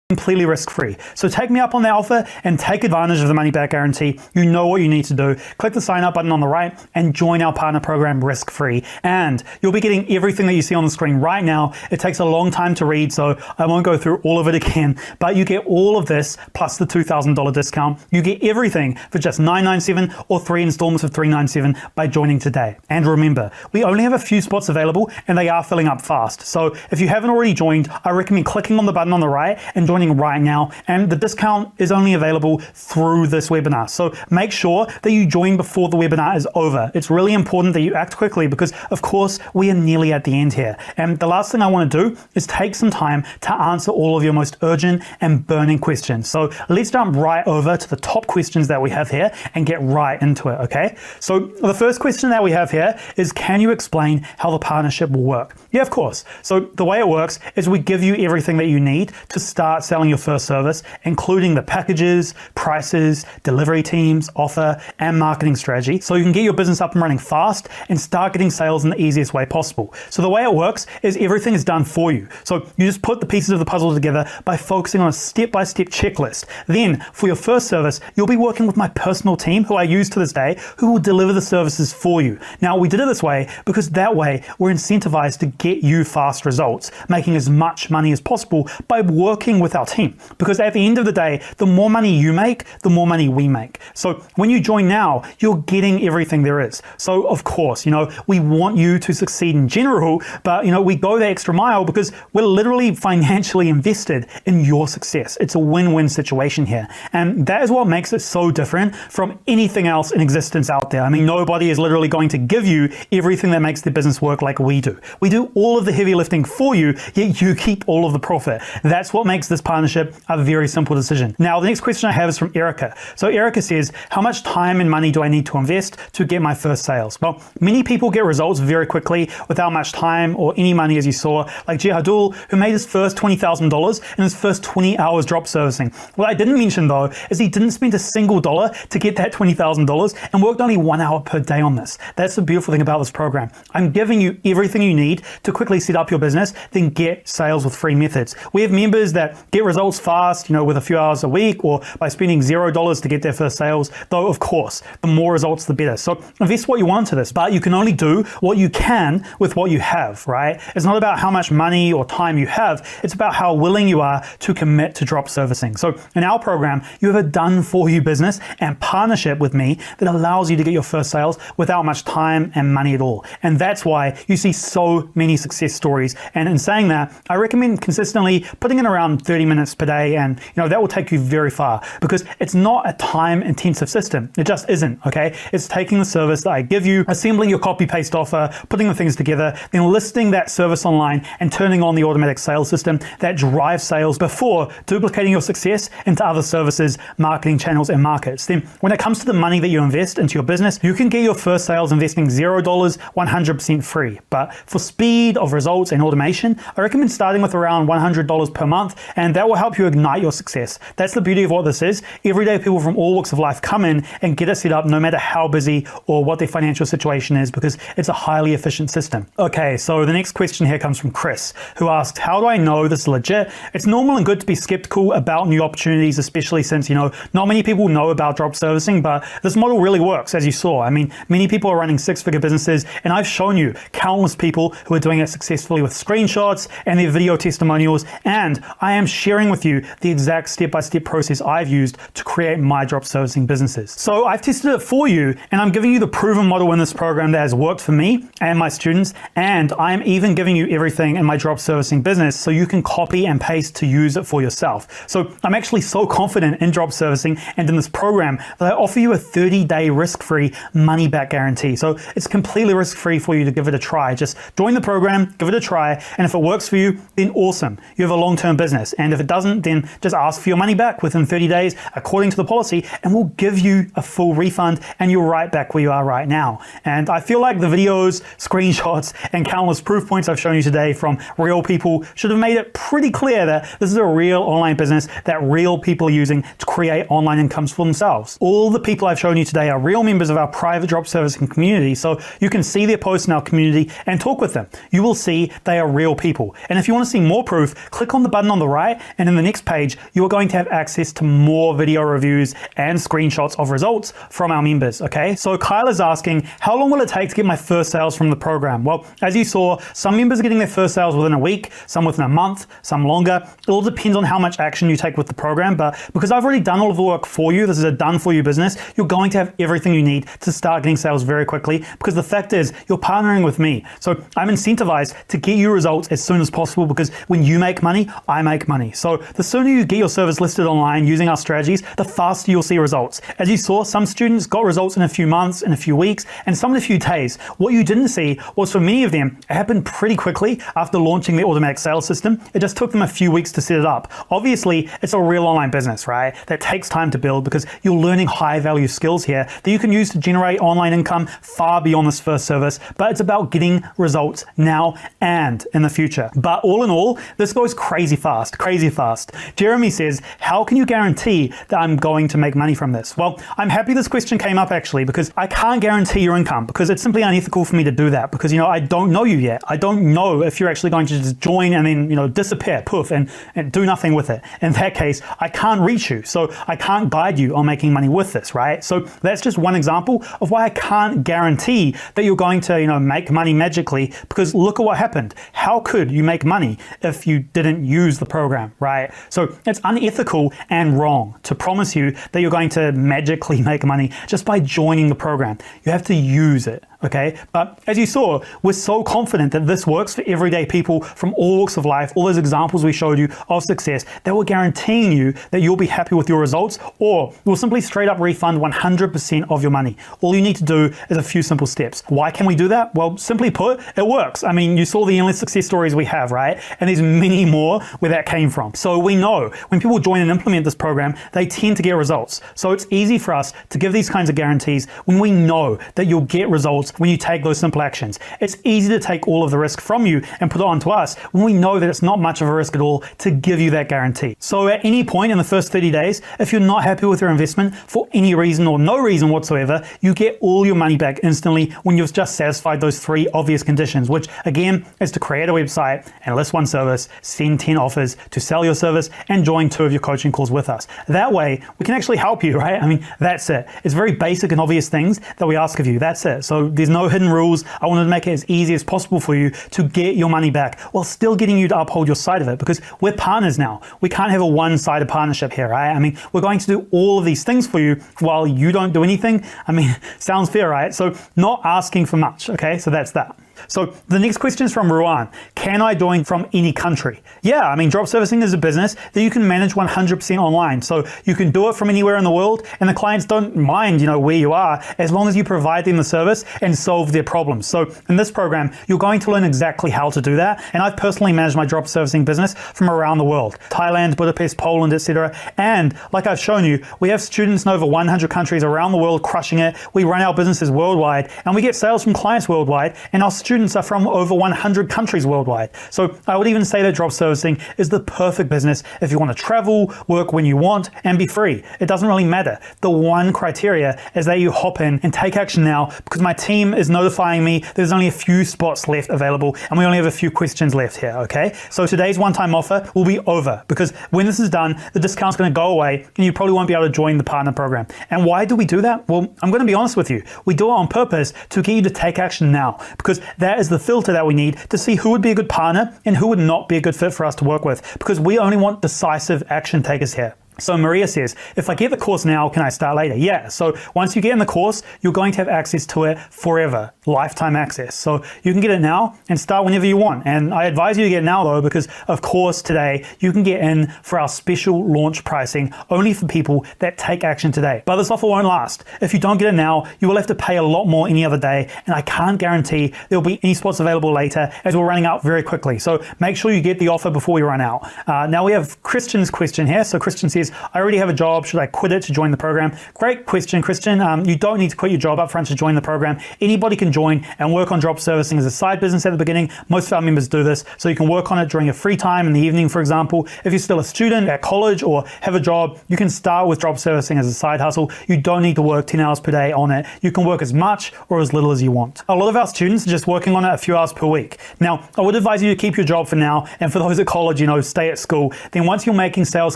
completely risk-free. So take me up on the offer and take advantage of the money back guarantee. You know what you need to do. Click the sign up button on the right and join our partner program risk-free. And you'll be getting everything that you see on the screen right now. It takes a long time to read, so I won't go through all of it again, but you get all of this plus the $2,000 discount. You get everything for just $997 or 3 installments of $397 by joining today. And remember, we only have a few spots available and they are filling up fast. So if you haven't already joined, I recommend clicking on the button on the right and joining right now, and the discount is only available through this webinar. So make sure that you join before the webinar is over. It's really important that you act quickly because of course we are nearly at the end here. And the last thing I want to do is take some time to answer all of your most urgent and burning questions. So let's jump right over to the top questions that we have here and get right into it, okay? So the first question that we have here is, can you explain how the partnership will work? Yeah, of course. So the way it works is we give you everything that you need to start selling your first service, including the packages, prices, delivery teams, offer, and marketing strategy, so you can get your business up and running fast and start getting sales in the easiest way possible. So the way it works is everything is done for you. So you just put the pieces of the puzzle together by focusing on a step-by-step checklist. Then for your first service, you'll be working with my personal team, who I use to this day, who will deliver the services for you. Now, we did it this way because that way we're incentivized to get you fast results, making as much money as possible by working with our team. Because at the end of the day, the more money you make, the more money we make. So when you join now, you're getting everything there is. So of course, we want you to succeed in general, but we go the extra mile because we're literally financially invested in your success. It's a win-win situation here. And that is what makes it so different from anything else in existence out there. I mean, nobody is literally going to give you everything that makes their business work like we do. We do all of the heavy lifting for you, yet you keep all of the profit. That's what makes this partnership a very simple decision. Now, the next question I have is from Erica. So Erica says, how much time and money do I need to invest to get my first sales? Well, many people get results very quickly without much time or any money, as you saw, like Jihadul, who made his first $20,000 in his first 20 hours drop servicing. What I didn't mention though, is he didn't spend a single dollar to get that $20,000 and worked only 1 hour per day on this. That's the beautiful thing about this program. I'm giving you everything you need to quickly set up your business, then get sales with free methods. We have members that get results fast, with a few hours a week, or by spending $0 to get their first sales, though of course, the more results, the better. So invest what you want into this, but you can only do what you can with what you have, right? It's not about how much money or time you have, it's about how willing you are to commit to drop servicing. So in our program, you have a done for you business and partnership with me that allows you to get your first sales without much time and money at all. And that's why you see so many success stories. And in saying that, I recommend consistently putting in around 30 30 minutes per day, and that will take you very far, because it's not a time intensive system. It just isn't. Okay, it's taking the service that I give you, assembling your copy paste offer, putting the things together, then listing that service online and turning on the automatic sales system that drives sales before duplicating your success into other services, marketing channels, and markets. Then when it comes to the money that you invest into your business, you can get your first sales investing $0, 100% free. But for speed of results and automation, I recommend starting with around $100 per month, and that will help you ignite your success. That's the beauty of what this is. Everyday people from all walks of life come in and get it set up no matter how busy or what their financial situation is, because it's a highly efficient system. Okay, so the next question here comes from Chris, who asks, how do I know this is legit? It's normal and good to be skeptical about new opportunities, especially since, not many people know about drop servicing, but this model really works, as you saw. I mean, many people are running six-figure businesses, and I've shown you countless people who are doing it successfully with screenshots and their video testimonials, and I am sharing with you the exact step-by-step process I've used to create my drop servicing businesses. So I've tested it for you, and I'm giving you the proven model in this program that has worked for me and my students, and I am even giving you everything in my drop servicing business so you can copy and paste to use it for yourself. So I'm actually so confident in drop servicing and in this program that I offer you a 30-day risk-free money-back guarantee. So it's completely risk-free for you to give it a try. Just join the program, give it a try, and if it works for you, then awesome. You have a long-term business. And if it doesn't, then just ask for your money back within 30 days according to the policy, and we'll give you a full refund, and you're right back where you are right now. And I feel like the videos, screenshots, and countless proof points I've shown you today from real people should have made it pretty clear that this is a real online business that real people are using to create online incomes for themselves. All the people I've shown you today are real members of our private drop servicing community, so you can see their posts in our community and talk with them. You will see they are real people. And if you want to see more proof, click on the button on the right, and in the next page, you are going to have access to more video reviews and screenshots of results from our members, okay? So Kyle is asking, how long will it take to get my first sales from the program? Well, as you saw, some members are getting their first sales within a week, some within a month, some longer. It all depends on how much action you take with the program, but because I've already done all of the work for you, this is a done for you business, you're going to have everything you need to start getting sales very quickly, because the fact is, you're partnering with me. So I'm incentivized to get you results as soon as possible, because when you make money, I make money. So the sooner you get your service listed online using our strategies, the faster you'll see results. As you saw, some students got results in a few months, in a few weeks, and some in a few days. What you didn't see was for many of them, it happened pretty quickly after launching the automatic sales system. It just took them a few weeks to set it up. Obviously, it's a real online business, right? That takes time to build, because you're learning high value skills here that you can use to generate online income far beyond this first service, but it's about getting results now and in the future. But all in all, this goes crazy fast, crazy fast. Jeremy says, how can you guarantee that I'm going to make money from this? Well, I'm happy this question came up actually, because I can't guarantee your income, because it's simply unethical for me to do that, because I don't know you yet. I don't know if you're actually going to just join and then disappear, poof, and do nothing with it. In that case, I can't reach you, so I can't guide you on making money with this, right? So that's just one example of why I can't guarantee that you're going to make money magically, because look at what happened. How could you make money if you didn't use the program, right? So it's unethical and wrong to promise you that you're going to magically make money just by joining the program. You have to use it. Okay, but as you saw, we're so confident that this works for everyday people from all walks of life, all those examples we showed you of success, that we're guaranteeing you that you'll be happy with your results, or we'll simply straight up refund 100% of your money. All you need to do is a few simple steps. Why can we do that? Well, simply put, it works. I mean, you saw the endless success stories we have, right? And there's many more where that came from. So we know when people join and implement this program, they tend to get results. So it's easy for us to give these kinds of guarantees when we know that you'll get results when you take those simple actions. It's easy to take all of the risk from you and put it onto us when we know that it's not much of a risk at all to give you that guarantee. So at any point in the first 30 days, if you're not happy with your investment for any reason or no reason whatsoever, you get all your money back instantly when you've just satisfied those 3 obvious conditions, which again is to create a website and list 1 service, send 10 offers to sell your service, and join 2 of your coaching calls with us. That way we can actually help you, right? I mean, that's it. It's very basic and obvious things that we ask of you. That's it. So there's no hidden rules. I wanted to make it as easy as possible for you to get your money back while still getting you to uphold your side of it, because we're partners now. We can't have a one-sided partnership here, right? I mean, we're going to do all of these things for you while you don't do anything. I mean, sounds fair, right? So not asking for much, okay? So that's that. So the next question is from Ruan. Can I join from any country? Yeah, I mean, drop servicing is a business that you can manage 100% online. So you can do it from anywhere in the world, and the clients don't mind, where you are, as long as you provide them the service and solve their problems. So in this program, you're going to learn exactly how to do that. And I've personally managed my drop servicing business from around the world, Thailand, Budapest, Poland, etc. And like I've shown you, we have students in over 100 countries around the world crushing it. We run our businesses worldwide, and we get sales from clients worldwide, and our students are from over 100 countries worldwide. So I would even say that drop servicing is the perfect business if you want to travel, work when you want, and be free. It doesn't really matter. The one criteria is that you hop in and take action now, because my team is notifying me there's only a few spots left available, and we only have a few questions left here, okay? So today's one-time offer will be over, because when this is done, the discount's going to go away, and you probably won't be able to join the partner program. And why do we do that? Well, I'm going to be honest with you. We do it on purpose to get you to take action now, because that is the filter that we need to see who would be a good partner and who would not be a good fit for us to work with, because we only want decisive action takers here. So Maria says, if I get the course now, can I start later? Yeah. So once you get in the course, you're going to have access to it forever, lifetime access. So you can get it now and start whenever you want. And I advise you to get it now though, because of course today you can get in for our special launch pricing only for people that take action today. But this offer won't last. If you don't get it now, you will have to pay a lot more any other day. And I can't guarantee there'll be any spots available later, as we're running out very quickly. So make sure you get the offer before we run out. Now we have Christian's question here. So Christian says, I already have a job. Should I quit it to join the program? Great question, Christian. You don't need to quit your job up front to join the program. Anybody can join and work on drop servicing as a side business at the beginning. Most of our members do this. So you can work on it during your free time in the evening, for example. If you're still a student at college or have a job, you can start with drop servicing as a side hustle. You don't need to work 10 hours per day on it. You can work as much or as little as you want. A lot of our students are just working on it a few hours per week. Now, I would advise you to keep your job for now. And for those at college, stay at school. Then once you're making sales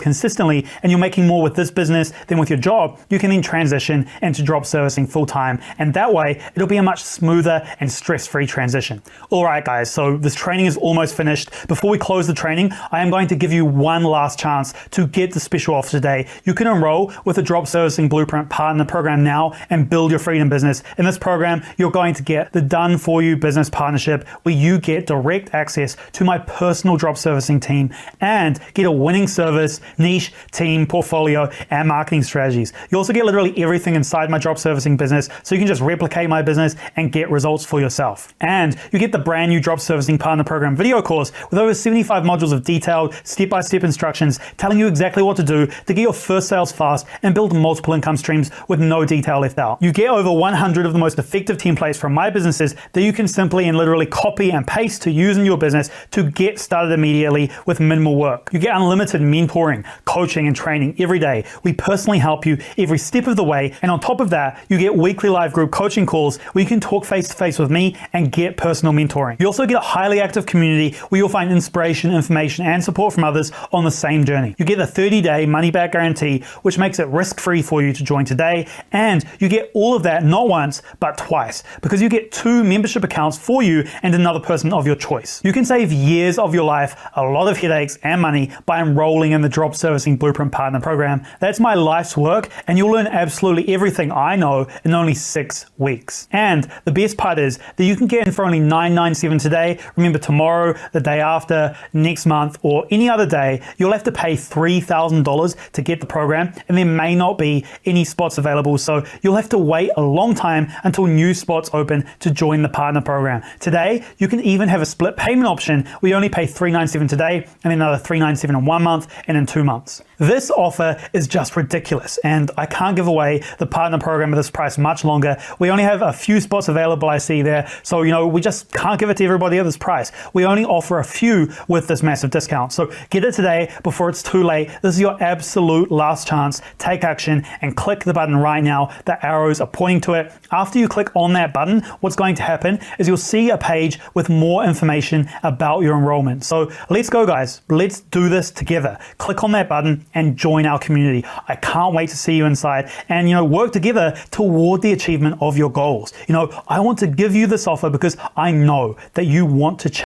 consistently and you're making more with this business than with your job, you can then transition into drop servicing full time. And that way, it'll be a much smoother and stress-free transition. All right, guys, so this training is almost finished. Before we close the training, I am going to give you one last chance to get the special offer today. You can enroll with the Drop Servicing Blueprint Partner Program now and build your freedom business. In this program, you're going to get the Done For You Business Partnership, where you get direct access to my personal drop servicing team and get a winning service, niche, team, portfolio, and marketing strategies. You also get literally everything inside my drop servicing business, so you can just replicate my business and get results for yourself. And you get the brand new Drop Servicing Partner Program video course with over 75 modules of detailed step-by-step instructions telling you exactly what to do to get your first sales fast and build multiple income streams with no detail left out. You get over 100 of the most effective templates from my businesses that you can simply and literally copy and paste to use in your business to get started immediately with minimal work. You get unlimited mentoring, coaching, and training every day. We personally help you every step of the way. And on top of that, you get weekly live group coaching calls where you can talk face-to-face with me and get personal mentoring. You also get a highly active community where you'll find inspiration, information, and support from others on the same journey. You get the 30-day money-back guarantee, which makes it risk-free for you to join today. And you get all of that not once, but twice, because you get 2 membership accounts for you and another person of your choice. You can save years of your life, a lot of headaches and money by enrolling in the Drop Servicing Blueprint Partner Program. That's my life's work, and you'll learn absolutely everything I know in only 6 weeks. And the best part is that you can get in for only $997 today. Remember, tomorrow, the day after, next month, or any other day, you'll have to pay $3,000 to get the program, and there may not be any spots available, so you'll have to wait a long time until new spots open to join the partner program. Today, you can even have a split payment option where you only pay $397 today and then another $397 in 1 month and in 2 months. This offer is just ridiculous, and I can't give away the partner program at this price much longer. We only have a few spots available, I see there, so we just can't give it to everybody at this price. We only offer a few with this massive discount, so get it today before it's too late. This is your absolute last chance. Take action and click the button right now. The arrows are pointing to it. After you click on that button, what's going to happen is you'll see a page with more information about your enrollment. So let's go, guys. Let's do this together. Click on that button and join our community. I can't wait to see you inside and work together toward the achievement of your goals. I want to give you this offer because I know that you want to change